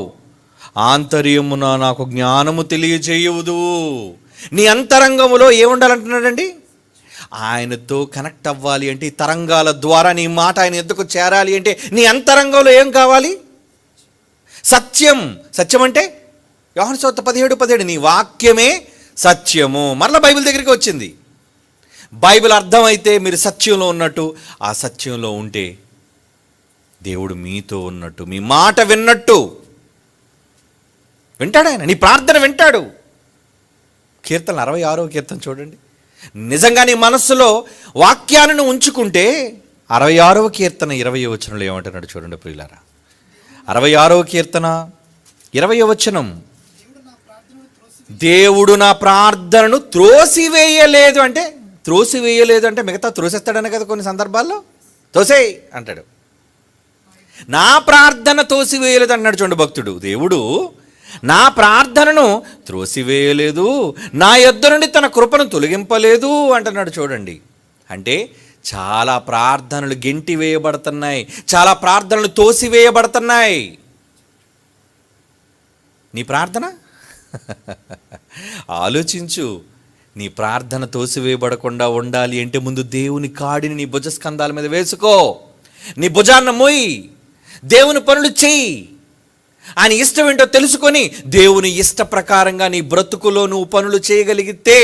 ఆంతర్యమున నాకు జ్ఞానము తెలియజేయుವುದು. నీ అంతరంగములో ఏముండాలంటున్నాడండి? ఆయనతో కనెక్ట్ అవ్వాలి అంటే, ఈ తరంగాల ద్వారా నీ మాట ఆయన ఎద్దుకు చేరాలి అంటే నీ అంతరంగంలో ఏం కావాలి? సత్యం. సత్యం అంటే యోహాను సువార్త 17:17, నీ వాక్యమే సత్యము. మరలా బైబిల్ దగ్గరికి వచ్చింది. బైబిల్ అర్థమైతే మీరు సత్యంలో ఉన్నట్టు, ఆ సత్యంలో ఉంటే దేవుడు మీతో ఉన్నట్టు, మీ మాట విన్నట్టు. వింటాడు ఆయన, నీ ప్రార్థన వింటాడు. కీర్తన 66వ కీర్తన చూడండి. నిజంగా నీ మనస్సులో వాక్యాలను ఉంచుకుంటే 66వ కీర్తన 20వ వచనంలో ఏమంటున్నాడు చూడండి ప్రియులారా. 66వ కీర్తన 20వ వచనం, దేవుడు నా ప్రార్థనను త్రోసివేయలేదు అంటే, త్రోసివేయలేదు అంటే మిగతా త్రోసేస్తాడనే కదా కొన్ని సందర్భాల్లో. తోసేయ్ అంటాడు. నా ప్రార్థన తోసివేయలేదు అన్నాడు చూడండి భక్తుడు. దేవుడు నా ప్రార్థనను త్రోసివేయలేదు, నా యొద్ద నుండి తన కృపను తొలగింపలేదు అంటున్నాడు చూడండి. అంటే చాలా ప్రార్థనలు గెంటి వేయబడుతున్నాయి, చాలా ప్రార్థనలు తోసివేయబడుతున్నాయి. నీ ప్రార్థన ఆలోచించు. నీ ప్రార్థన తోసివేయబడకుండా ఉండాలి అంటే ముందు దేవుని కాడిని నీ భుజస్కంధాల మీద వేసుకో, నీ భుజాన్న మోయి, దేవుని పనులు చెయ్యి. ఆయన ఇష్టం ఏంటో తెలుసుకొని దేవుని ఇష్ట ప్రకారంగా నీ బ్రతుకులో నువ్వు పనులు చేయగలిగితే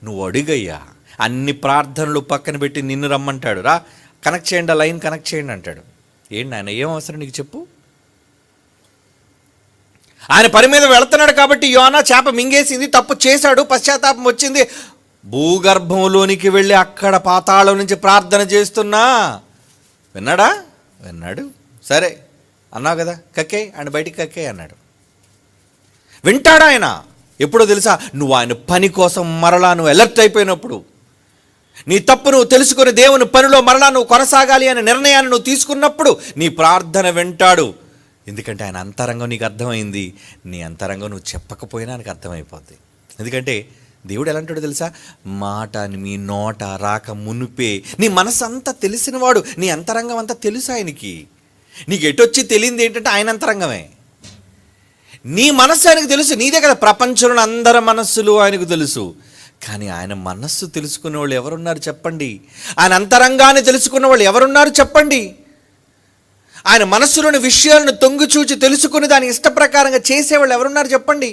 నువ్వు అడుగయ్యా. అన్ని ప్రార్థనలు పక్కన పెట్టి నిన్ను రమ్మంటాడు. రా కనెక్ట్ చేయండి, ఆ లైన్ కనెక్ట్ చేయండి అంటాడు. ఏంటి ఆయన, ఏం అవసరం నీకు చెప్పు? ఆయన పని మీద వెళుతున్నాడు కాబట్టి యోనా చేప మింగేసింది, తప్పు చేశాడు, పశ్చాత్తాపం వచ్చింది. భూగర్భంలోనికి వెళ్ళి అక్కడ పాతాళం నుంచి ప్రార్థన చేస్తున్నా విన్నాడా? విన్నాడు. సరే అన్నావు కదా, కక్కే ఆయన బయటికి కక్కే అన్నాడు. వింటాడా ఆయన? ఎప్పుడో తెలుసా? నువ్వు ఆయన పని కోసం మరలా నువ్వు అలర్ట్ అయిపోయినప్పుడు, నీ తప్పు నువ్వు తెలుసుకుని దేవుని పనిలో మరలా నువ్వు కొనసాగాలి అనే నిర్ణయాన్ని నువ్వు తీసుకున్నప్పుడు నీ ప్రార్థన వింటాడు. ఎందుకంటే ఆయన అంతరంగం నీకు అర్థమైంది. నీ అంతరంగం నువ్వు చెప్పకపోయినా ఆయనకు అర్థమైపోద్ది. ఎందుకంటే దేవుడు ఎలా అంటాడో తెలుసా? మాట మీ నోట రాక మునుపే నీ మనసు అంతా తెలిసినవాడు, నీ అంతరంగం అంతా తెలుసు ఆయనకి. నీకు ఎటొచ్చి తెలియంది ఏంటంటే ఆయన అంతరంగమే. నీ మనస్సు ఆయనకు తెలుసు, నీదే కదా. ప్రపంచంలో అందరి మనస్సులు ఆయనకు తెలుసు. కానీ ఆయన మనస్సు తెలుసుకునే వాళ్ళు ఎవరున్నారు చెప్పండి? ఆయన అంతరంగాన్ని తెలుసుకున్న వాళ్ళు ఎవరున్నారు చెప్పండి? ఆయన మనస్సులోని విషయాలను తొంగిచూచి తెలుసుకుని దాని ఇష్ట ప్రకారంగా చేసేవాళ్ళు ఎవరున్నారు చెప్పండి?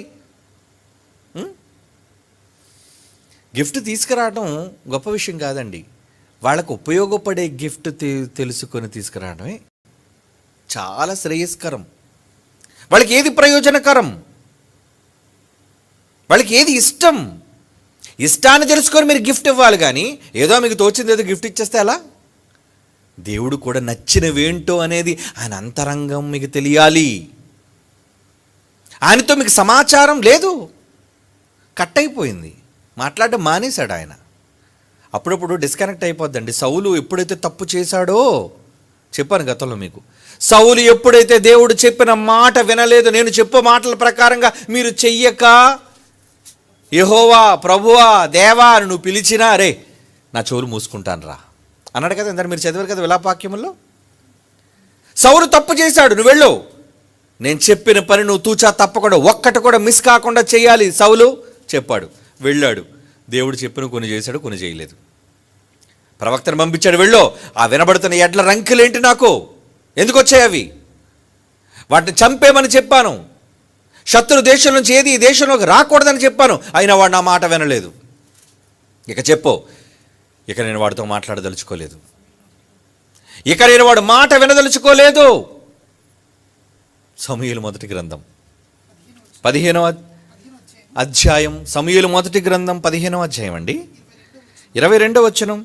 గిఫ్ట్ తీసుకురావడం గొప్ప విషయం కాదండి. వాళ్ళకు ఉపయోగపడే గిఫ్ట్ తెలుసుకొని తీసుకురావడమే చాలా శ్రేయస్కరం. వాళ్ళకి ఏది ప్రయోజనకరం, వాళ్ళకి ఏది ఇష్టం, ఇష్టాన్ని తెలుసుకొని మీరు గిఫ్ట్ ఇవ్వాలి. కానీ ఏదో మీకు తోచింది ఏదో గిఫ్ట్ ఇచ్చేస్తే ఎలా? దేవుడు కూడా నచ్చినవేంటో అనేది ఆయన అంతరంగం మీకు తెలియాలి. ఆయనతో మీకు సమాచారం లేదు, కట్ అయిపోయింది, మాట్లాడడం మానేశాడు ఆయన. అప్పుడప్పుడు డిస్కనెక్ట్ అయిపోద్దండి. సౌలు ఎప్పుడైతే తప్పు చేశాడో చెప్పాను గతంలో మీకు. సౌలు ఎప్పుడైతే దేవుడు చెప్పిన మాట వినలేదు, నేను చెప్పే మాటల ప్రకారంగా మీరు చెయ్యక యెహోవా ప్రభువా దేవా అని నువ్వు పిలిచినా రే నా చెవులు మూసుకుంటాను రా అన్నాడు కదా. ఇందాక మీరు చదివారు కదా విలాపాక్యముల్లో. సౌలు తప్పు చేశాడు, నువ్వు వెళ్ళు, నేను చెప్పిన పని నువ్వు తూచా తప్పకుండా ఒక్కటి కూడా మిస్ కాకుండా చేయాలి సౌలు చెప్పాడు. వెళ్ళాడు, దేవుడు చెప్పిన కొన్ని చేశాడు, కొన్ని చేయలేదు. ప్రవక్తను పంపించాడు, వెళ్ళు, ఆ వినబడుతున్న ఎడ్ల రంకెలేంటి, నాకు ఎందుకు వచ్చాయి అవి, వాటిని చంపేమని చెప్పాను, శత్రు దేశం నుంచి ఏది ఈ దేశంలోకి రాకూడదని చెప్పాను, అయినా వాడు నా మాట వినలేదు. ఇక చెప్పు, ఇక నేను వాడితో మాట్లాడదలుచుకోలేదు, ఇక నేను వాడు మాట వినదలుచుకోలేదు. సమూయేలు మొదటి గ్రంథం 15వ అధ్యాయం, సమూయేలు మొదటి గ్రంథం 15వ అధ్యాయం అండి, 22వ వచనం.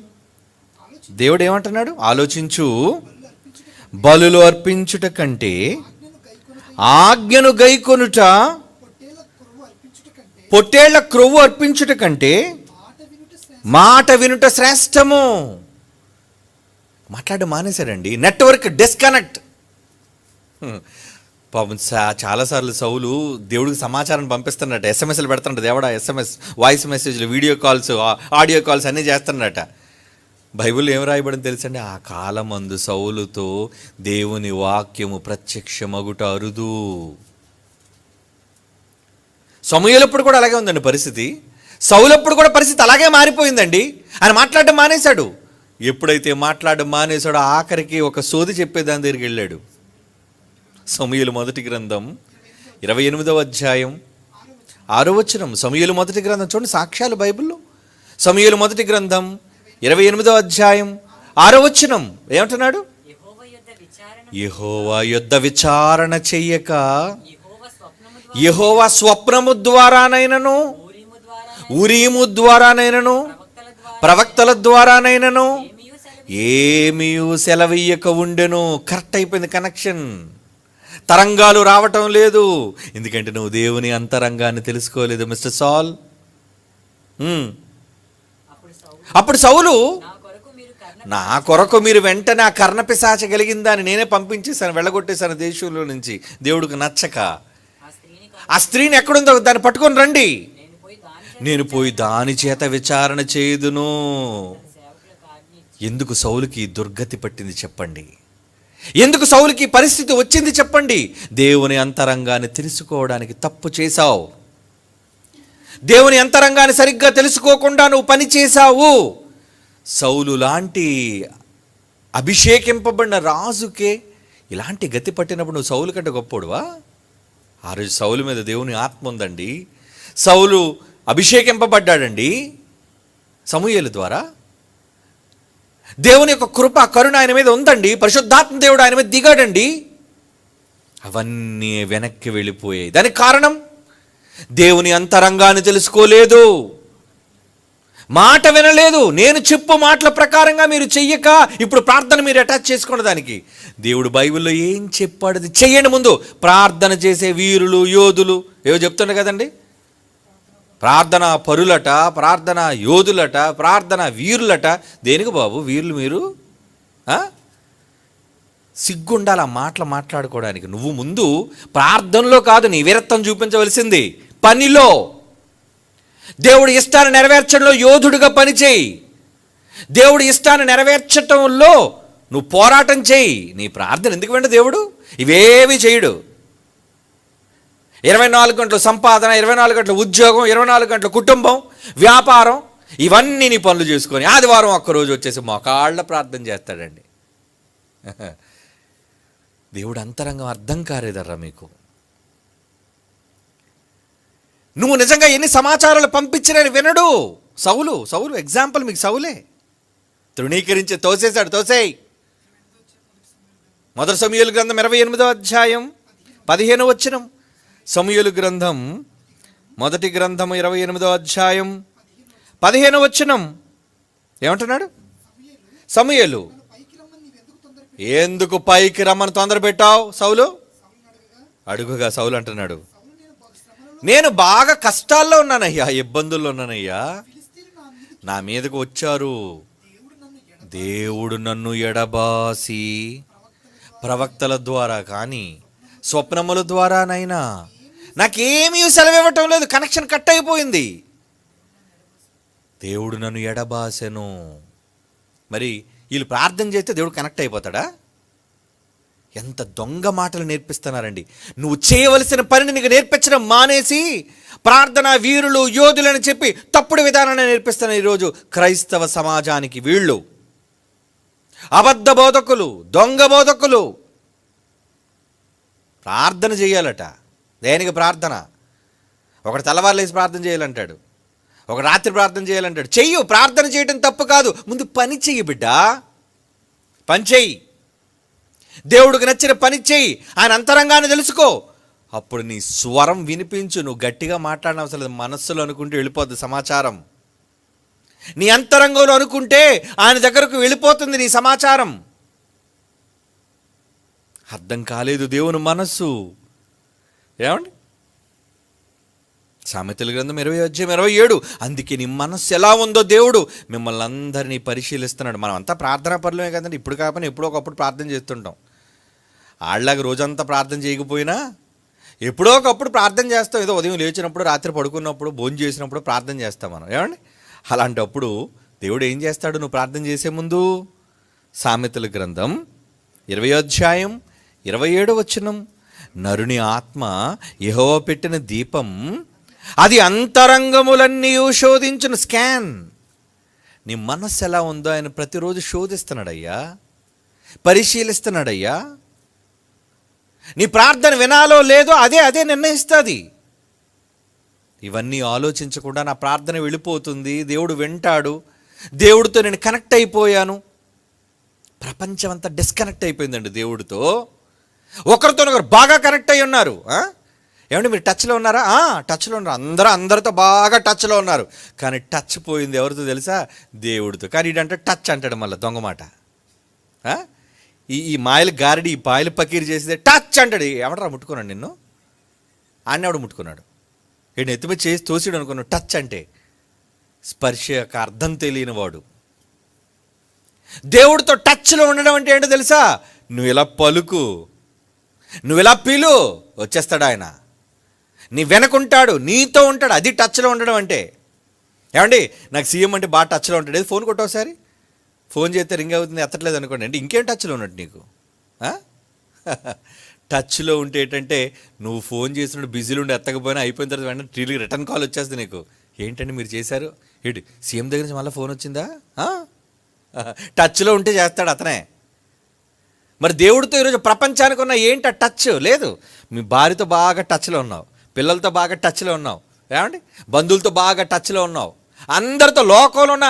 దేవుడు ఏమంటున్నాడు? ఆలోచించు, బలులు అర్పించుట కంటే ఆజ్ఞను గైకొనుట, పొట్టేళ్ల క్రొవ్వు అర్పించుట కంటే మాట వినుట శ్రేష్టము. మాట్లాడడం మానేశాడండి. Network disconnect. పాపం చాలాసార్లు సౌలు దేవుడికి సమాచారం పంపిస్తున్నట్ట, ఎస్ఎంఎస్లు పెడుతున్నట్టు. దేవుడా ఎస్ఎంఎస్, వాయిస్ మెసేజ్లు, వీడియో కాల్స్, ఆడియో కాల్స్ అన్నీ చేస్తున్నట్ట. బైబిల్లో ఏం రాయబడింది తెలుసండి? ఆ కాలమందు సౌలుతో దేవుని వాక్యము ప్రత్యక్షమగుట అరుదు. సమూయేలప్పుడు కూడా అలాగే ఉందండి పరిస్థితి. సౌలప్పుడు కూడా పరిస్థితి అలాగే మారిపోయిందండి. ఆయన మాట్లాడడం మానేశాడు. ఎప్పుడైతే మాట్లాడడం మానేశాడో ఆఖరికి ఒక సోది చెప్పేదాని దగ్గరికి వెళ్ళాడు. సమూయేలు మొదటి గ్రంథం 28వ అధ్యాయం 6వ వచనం. సమూయేలు మొదటి గ్రంథం చూడండి, సాక్ష్యాలు బైబిల్లో. సమూయేలు మొదటి గ్రంథం 28వ అధ్యాయం 6వ వచనం ఏమంటున్నాడు? యెహోవా యొద్ద విచారణ చెయ్యక యెహోవా స్వప్నము ద్వారానైనను ఉరీము ద్వారానైనను ప్రవక్తల ద్వారానైనను ఏమీ సెలవీయక ఉండెను. కరెక్ట్ అయిపోయింది కనెక్షన్. తరంగాలు రావటం లేదు, ఎందుకంటే నువ్వు దేవుని అంతరంగాన్ని తెలుసుకోలేదు మిస్టర్ సాల్. అప్పుడు సౌలు, నా కొరకు మీరు వెంటనే ఆ కర్ణపిశాచ కలిగిందని నేనే పంపించేశాను, వెళ్ళగొట్టేశాను దేశంలో నుంచి. దేవుడికి నచ్చక ఆ స్త్రీని ఎక్కడుందో దాన్ని పట్టుకొని రండి, నేను పోయి దాని చేత విచారణ చేయుదును. ఎందుకు సౌలుకి దుర్గతి పట్టింది చెప్పండి? ఎందుకు సౌలుకి పరిస్థితి వచ్చింది చెప్పండి? దేవుని అంతరంగాన్ని తెలుసుకోవడానికి తప్పు చేశావు. దేవుని అంతరంగాన్ని సరిగ్గా తెలుసుకోకుండా నువ్వు పని చేశావు. సౌలు లాంటి అభిషేకింపబడిన రాజుకే ఇలాంటి గతి పట్టినప్పుడు నువ్వు సౌలు కంటే గొప్పోడువా? ఆ రోజు సౌలు మీద దేవుని ఆత్మ ఉందండి. సౌలు అభిషేకింపబడ్డాడండి సమూయేలు ద్వారా. దేవుని యొక్క కృప కరుణ ఆయన మీద ఉందండి. పరిశుద్ధాత్మ దేవుడు ఆయన మీద దిగాడండి. అవన్నీ వెనక్కి వెళ్ళిపోయాయి. దానికి కారణం దేవుని అంతరంగాన్ని తెలుసుకోలేదు, మాట వినలేదు. నేను చెప్పు మాటల ప్రకారంగా మీరు చెయ్యక ఇప్పుడు ప్రార్థన మీరు అటాచ్ చేసుకోండి దానికి. దేవుడు బైబిల్లో ఏం చెప్పాడు అది చెయ్యండి. ముందు ప్రార్థన చేసే వీరులు యోధులు ఏవో చెప్తుండే కదండి, ప్రార్థన పరులట, ప్రార్థన యోధులట, ప్రార్థన వీరులట. దేనికి బాబు వీరులు మీరు? సిగ్గుండాలి ఆ మాటలు మాట్లాడుకోవడానికి. నువ్వు ముందు ప్రార్థనలో కాదు నీ వీరత్వం చూపించవలసింది, పనిలో. దేవుడి ఇష్టాన్ని నెరవేర్చడంలో యోధుడిగా పనిచేయి. దేవుడి ఇష్టాన్ని నెరవేర్చటంలో నువ్వు పోరాటం చేయి. నీ ప్రార్థన ఎందుకు వెంట దేవుడు ఇవేవి చేయడు. 24 గంటలు సంపాదన, 24 గంటలు ఉద్యోగం, 24 గంటలు కుటుంబం, వ్యాపారం, ఇవన్నీ నీ పనులు చేసుకొని ఆదివారం ఒక్కరోజు వచ్చేసి మోకాళ్ళ ప్రార్థన చేస్తాడండి. దేవుడు అంతరంగం అర్థం కాలేదర్రా మీకు. నువ్వు నిజంగా ఎన్ని సమాచారాలు పంపించినని వినడు. సౌలు ఎగ్జాంపుల్ మీకు సౌలే. తృణీకరించి తోసేశాడు, తోసేయి. మొదటి సమూయేలు గ్రంథం 28వ అధ్యాయం 15వ వచనం. సమూయేలు గ్రంథం మొదటి గ్రంథం 28వ అధ్యాయం 15వ వచనం ఏమంటున్నాడు? సమూయేలు, ఎందుకు పైకి రమ్మని తొందర పెట్టావు సౌలు అడుగుగా సౌలు అంటున్నాడు, నేను బాగా కష్టాల్లో ఉన్నానయ్యా, ఇబ్బందుల్లో ఉన్నానయ్యా, నా మీదకు వచ్చారు. దేవుడు నన్ను ఎడబాసి ప్రవక్తల ద్వారా కానీ స్వప్నముల ద్వారానైనా నాకేమీ సెలవివ్వటం లేదు. కనెక్షన్ కట్ అయిపోయింది. దేవుడు నన్ను ఎడబాసెను. మరి వీళ్ళు ప్రార్థన చేస్తే దేవుడు కనెక్ట్ అయిపోతాడా? ఎంత దొంగ మాటలు నేర్పిస్తున్నారండి. నువ్వు చేయవలసిన పనిని నీకు నేర్పించడం మానేసి ప్రార్థన వీరులు యోధులని చెప్పి తప్పుడు విధానాన్ని నేర్పిస్తున్న ఈరోజు క్రైస్తవ సమాజానికి వీళ్ళు అబద్ధ బోధకులు, దొంగ బోధకులు. ప్రార్థన చేయాలట. దేనికి ప్రార్థన? ఒకటి తెల్లవారులేసి ప్రార్థన చేయాలంటాడు, ఒక రాత్రి ప్రార్థన చేయాలంటాడు. చెయ్యు, ప్రార్థన చేయడం తప్పు కాదు. ముందు పని చెయ్యి బిడ్డ, పని చెయ్యి. దేవుడికి నచ్చిన పని చెయ్యి. ఆయన అంతరంగాన్ని తెలుసుకో. అప్పుడు నీ స్వరం వినిపించు. నువ్వు గట్టిగా మాట్లాడిన అవసరం లేదు. మనస్సులో అనుకుంటే వెళ్ళిపోద్ది సమాచారం. నీ అంతరంగంలో అనుకుంటే ఆయన దగ్గరకు వెళ్ళిపోతుంది నీ సమాచారం. అర్థం కాలేదు దేవుని మనస్సు. ఏమండి? సామెతల గ్రంథం 20:27. అందుకే నీ మనస్సు ఎలా ఉందో దేవుడు మిమ్మల్ని అందరినీ పరిశీలిస్తున్నాడు. మనం అంతా ప్రార్థనా పరులమే కదండి. ఇప్పుడు కాకపోయినా ఎప్పుడో ఒకప్పుడు ప్రార్థన చేస్తుంటాం. వాళ్ళలాగా రోజంతా ప్రార్థన చేయకపోయినా ఎప్పుడో ఒకప్పుడు ప్రార్థన చేస్తాం. ఏదో ఉదయం లేచినప్పుడు, రాత్రి పడుకున్నప్పుడు, భోజనం చేసినప్పుడు ప్రార్థన చేస్తాం మనం. ఏమండి? అలాంటప్పుడు దేవుడు ఏం చేస్తాడు నువ్వు ప్రార్థన చేసే ముందు? సామెతల గ్రంథం 20:27 నరుని ఆత్మ యెహోవా పెట్టిన దీపం, అది అంతరంగములన్నీ శోధించును. స్కాన్. నీ మనస్సు ఎలా ఉందో ఆయన ప్రతిరోజు శోధిస్తున్నాడయ్యా, పరిశీలిస్తున్నాడయ్యా. నీ ప్రార్థన వినాలో లేదో అదే నిర్ణయిస్తుంది. ఇవన్నీ ఆలోచించకుండా నా ప్రార్థన వెళ్ళిపోతుంది, దేవుడు వింటాడు, దేవుడితో నేను కనెక్ట్ అయిపోయాను. ప్రపంచం అంతా డిస్కనెక్ట్ అయిపోయిందండి దేవుడితో. ఒకరితోనొకరు బాగా కనెక్ట్ అయి ఉన్నారు. ఏమంటే మీరు టచ్లో ఉన్నారా? టచ్లో ఉన్నారు. అందరితో బాగా టచ్లో ఉన్నారు. కానీ టచ్ పోయింది ఎవరితో తెలుసా? దేవుడితో. కానీ ఇడంటే టచ్ అంటాడు మళ్ళీ దొంగ మాట. ఈ మాయలు గారిడి, ఈ పాయలు పకీరు చేసేదే టచ్ అంటాడు. ఎవడరా ముట్టుకున్నాడు నిన్ను? ఆడనేవాడు ముట్టుకున్నాడు. వీడిని ఎత్తిపోయి చేసి తోసిడు అనుకున్నాడు. టచ్ అంటే స్పర్శ యొక్క అర్థం తెలియని వాడు. దేవుడితో టచ్లో ఉండడం అంటే ఏంటో తెలుసా? నువ్వు ఇలా పలుకు, నువ్వు ఇలా పిలు, వచ్చేస్తాడు ఆయన. నీ వెనకుంటాడు, నీతో ఉంటాడు. అది టచ్లో ఉండడం అంటే. ఏమండి నాకు సీఎం అంటే బాగా టచ్లో ఉంటాడు. ఏది ఫోన్ కొట్టవసారి, ఫోన్ చేస్తే రింగ్ అవుతుంది, ఎత్తట్లేదు అనుకోండి. అంటే ఇంకేం టచ్లో ఉన్నట్టు నీకు? టచ్లో ఉంటే ఏంటంటే నువ్వు ఫోన్ చేసినప్పుడు బిజీలో ఉండి ఎత్తకపోయినా అయిపోయిన తర్వాత వెంటనే తిరిగి రిటర్న్ కాల్ వచ్చేస్తుంది నీకు. ఏంటంటే మీరు చేశారు ఏంటి, సీఎం దగ్గర నుంచి మళ్ళీ ఫోన్ వచ్చిందా? టచ్లో ఉంటే చేస్తాడు అతనే. మరి దేవుడితో ఈరోజు ప్రపంచానికి ఉన్న ఏంటి ఆ టచ్ లేదు. మీ భార్యతో బాగా టచ్లో ఉన్నావు, పిల్లలతో బాగా టచ్లో ఉన్నావు, ఏమండి బంధువులతో బాగా టచ్లో ఉన్నావు, అందరితో లోకంలో ఉన్న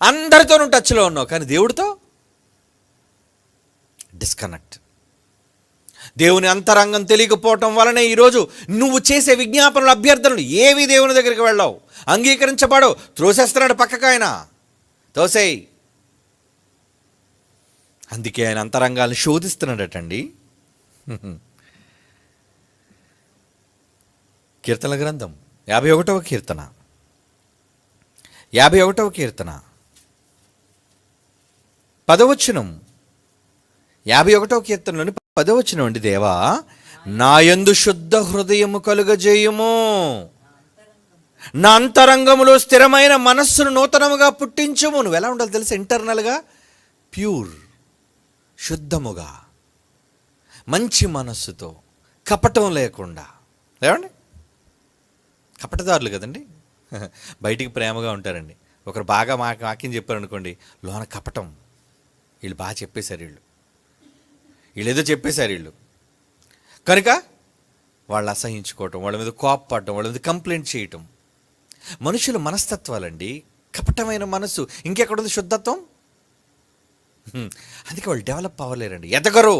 అందరితోనూ టచ్లో ఉన్నావు. కానీ దేవుడితో డిస్కనెక్ట్. దేవుని అంతరంగం తెలియకపోవటం వలనే ఈరోజు నువ్వు చేసే విజ్ఞాపనలు, అభ్యర్థనలు ఏవి దేవుని దగ్గరికి వెళ్ళావు, అంగీకరించబడవు. త్రోసేస్తున్నాడు పక్కకు ఆయన, తోసేయి. అందుకే ఆయన అంతరంగాలను శోధిస్తున్నాడటండి. కీర్తనల గ్రంథం 51వ కీర్తన 51వ కీర్తన 10వ వచనం. 51వ కీర్తనలోని 10వ వచనం అండి. దేవా నాయందు శుద్ధ హృదయము కలుగజేయుము, నా అంతరంగములో స్థిరమైన మనస్సును నూతనముగా పుట్టించుము. నువ్వు ఎలా ఉండాలి తెలుసా? ఇంటర్నల్గా ప్యూర్, శుద్ధముగా, మంచి మనస్సుతో, కపటం లేకుండా. ఏమండి కపటదారులు కదండి, బయటికి ప్రేమగా ఉంటారండి. ఒకరు బాగా వాక్యం చెప్పారనుకోండి, లోన కపటం. వీళ్ళు బాగా చెప్పేశారు, వీళ్ళు ఏదో చెప్పేశారు వీళ్ళు, కనుక వాళ్ళు అసహించుకోవటం, వాళ్ళ మీద కోప్పడటం, వాళ్ళ మీద కంప్లైంట్ చేయటం. మనుషుల మనస్తత్వాలండి. కపటమైన మనస్సు ఇంకెక్కడుంది శుద్ధత్వం? అందుకే వాళ్ళు డెవలప్ అవ్వలేరండి, ఎదగరు,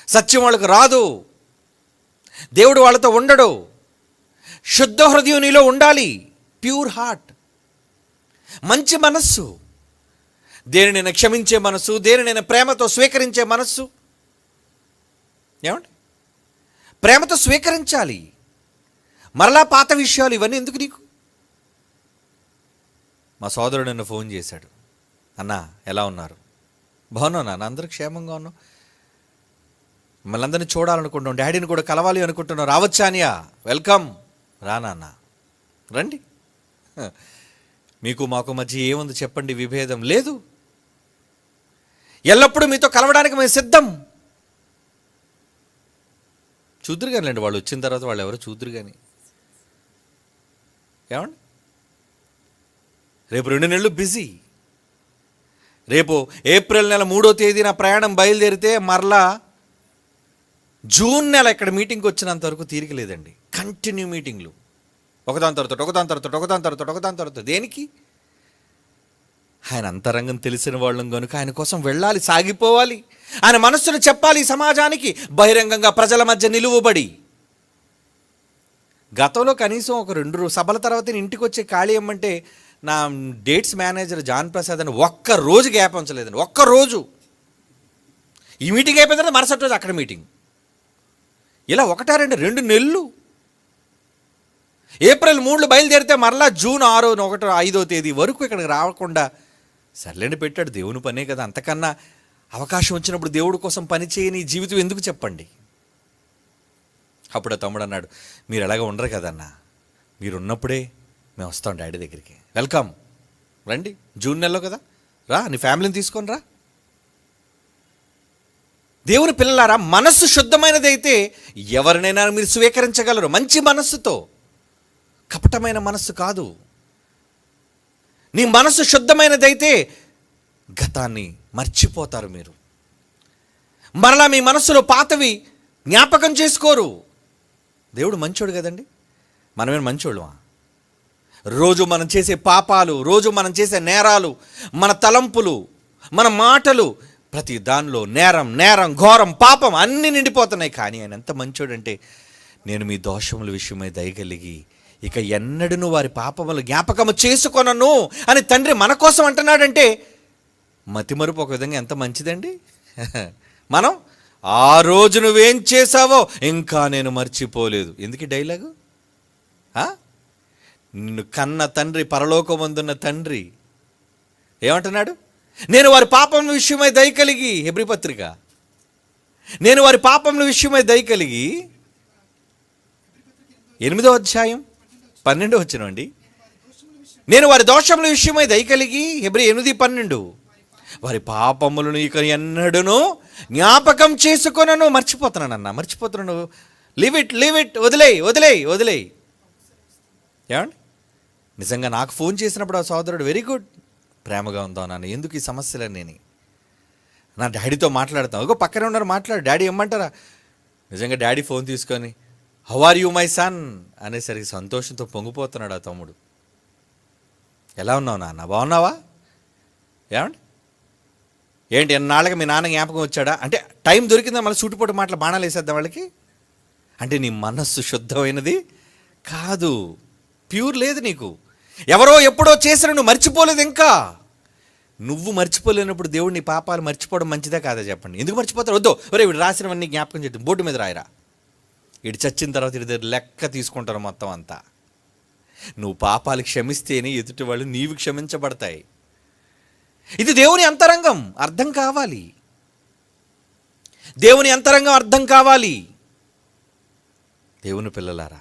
సత్యం వాళ్ళకు రాదు, దేవుడు వాళ్ళతో ఉండడు. శుద్ధ హృదయం నీలో ఉండాలి, ప్యూర్ హార్ట్, మంచి మనస్సు, దేనినైనా క్షమించే మనస్సు, దేనినైనా ప్రేమతో స్వీకరించే మనస్సు. ఏమండి ప్రేమతో స్వీకరించాలి. మరలా పాత విషయాలు ఇవన్నీ ఎందుకు నీకు? మా సోదరుడు నన్ను ఫోన్ చేశాడు, అన్నా ఎలా ఉన్నారు? బాగున్నాను నాన్న, అందరూ క్షేమంగా ఉన్నాం, మిమ్మల్ని అందరినీ చూడాలనుకుంటున్నాం, డాడీని కూడా కలవాలి అనుకుంటున్నాం, రావచ్చా అనియా? వెల్కమ్, రానా రండి. మీకు మాకు మధ్య ఏముంది చెప్పండి? విభేదం లేదు, ఎల్లప్పుడూ మీతో కలవడానికి మేము సిద్ధం. చూద్దరు కానిలేండి, వాళ్ళు వచ్చిన తర్వాత వాళ్ళు ఎవరో చూద్దరు కానీ. ఏమండి రేపు 2 నెలలు బిజీ. రేపు ఏప్రిల్ నెల 3వ తేదీన ప్రయాణం బయలుదేరితే మరలా జూన్ నెల ఇక్కడ మీటింగ్కి వచ్చినంత వరకు తీరిక లేదండి. కంటిన్యూ మీటింగ్లు, ఒకదాని తర్వాత. దేనికి? ఆయన అంతరంగం తెలిసిన వాళ్ళం కనుక ఆయన కోసం వెళ్ళాలి, సాగిపోవాలి, ఆయన మనస్సును చెప్పాలి సమాజానికి, బహిరంగంగా ప్రజల మధ్య నిలువబడి. గతంలో కనీసం ఒక 2 సభల తర్వాత ఇంటికి వచ్చే ఖాళీ ఇమ్మంటే నా డేట్స్ మేనేజర్ జాన్ ప్రసాద్ అని ఒక్క రోజు గ్యాప్ ఉంచలేదండి, ఒక్క రోజు. ఈ మీటింగ్ అయిపోయిన తర్వాత మరుసటి రోజు అక్కడ మీటింగ్. ఇలా 2 నెలలు. ఏప్రిల్ 3 బయలుదేరితే మరలా జూన్ 6, 1, 5వ తేదీ వరకు ఇక్కడికి రాకుండా సర్లేండి, పెట్టాడు, దేవుని పనే కదా. అంతకన్నా అవకాశం వచ్చినప్పుడు దేవుడి కోసం పని చేయని జీవితం ఎందుకు చెప్పండి? అప్పుడు ఆ తమ్ముడు అన్నాడు, మీరు ఎలాగ ఉండరు కదన్నా, మీరు ఉన్నప్పుడే మేము వస్తాం డాడీ దగ్గరికి, వెల్కమ్, రండి, జూన్ నెలలో కదా, రా, నీ ఫ్యామిలీని తీసుకొని రా. దేవుని పిల్లలారా, మనస్సు శుద్ధమైనదైతే ఎవరినైనా మీరు స్వీకరించగలరు, మంచి మనస్సుతో, కపటమైన మనస్సు కాదు. నీ మనస్సు శుద్ధమైనదైతే గతాన్ని మర్చిపోతారు మీరు. మరలా మీ మనస్సులో పాతవి జ్ఞాపకం చేసుకోరు. దేవుడు మంచోడు కదండి, మనమేం మంచోళ్ళమా? రోజు మనం చేసే పాపాలు, రోజు మనం చేసే నేరాలు, మన తలంపులు, మన మాటలు, ప్రతి దానిలో నేరం ఘోరం పాపం అన్నీ నిండిపోతున్నాయి. కానీ ఆయన ఎంత మంచోడంటే, నేను మీ దోషముల విషయమై దయగలిగి ఇక ఎన్నడూ వారి పాపములు జ్ఞాపకము చేసుకొనను అని తండ్రి మన కోసం అంటున్నాడంటే మతిమరుపు ఒక విధంగా ఎంత మంచిదండి. మనం ఆ రోజు నువ్వేం చేసావో ఇంకా నేను మర్చిపోలేదు. ఎందుకు డైలాగు? నిన్ను కన్న తండ్రి, పరలోకమందున్న తండ్రి ఏమంటున్నాడు? నేను వారి పాపముల విషయమై దయ కలిగి, హెబ్రీ పత్రిక, నేను వారి పాపముల విషయమై దయ కలిగి 8వ అధ్యాయం 12వ వచనం అండి. నేను వారి దోషముల విషయమై దయ కలిగి, హెబ్రీ 8:12, వారి పాపములను ఇక ఎన్నడూను జ్ఞాపకం చేసుకొనను. మర్చిపోతున్నాను. లీవ్ ఇట్, వదిలేయ్. ఏమండి, నిజంగా నాకు ఫోన్ చేసినప్పుడు ఆ సోదరుడు వెరీ గుడ్, ప్రేమగా ఉందా నాన్న, ఎందుకు ఈ సమస్యలన్నీ, నా డాడీతో మాట్లాడతాం, ఒక పక్కనే ఉన్నారు, మాట్లాడు, డాడీ ఇమ్మంటారా? నిజంగా డాడీ ఫోన్ తీసుకొని how are you my son అనేసరికి సంతోషంతో పొంగిపోతున్నాడు ఆ తమ్ముడు. ఎలా ఉన్నావు నాన్న, బాగున్నావా? ఏమండి, ఏంటి ఎన్నాళ్ళకి మీ నాన్న జ్ఞాపకం వచ్చాడా అంటే టైం దొరికిందా మళ్ళీ సూటిపోటు మాటలు బాణాలు వేసేద్దాం వాళ్ళకి? అంటే నీ మనస్సు శుద్ధమైనది కాదు, ప్యూర్ లేదు నీకు. ఎవరో ఎప్పుడో చేసిన నువ్వు మర్చిపోలేదు. ఇంకా నువ్వు మర్చిపోలేనప్పుడు దేవుడు నీ పాపాలు మర్చిపోవడం మంచిదే కాదా చెప్పండి? ఎందుకు మర్చిపోతారు? వద్దు, ఒరే వీడు రాసినవన్నీ జ్ఞాపకం చేద్దాం, బోర్డు మీద రాయరా. వీడు చచ్చిన తర్వాత వీడి దగ్గర లెక్క తీసుకుంటారు మొత్తం అంతా. నువ్వు పాపాలు క్షమిస్తేనే ఎదుటి వాళ్ళు నీవు క్షమించబడతాయి. ఇది దేవుని అంతరంగం అర్థం కావాలి. దేవుని అంతరంగం అర్థం కావాలి. దేవుని పిల్లలారా,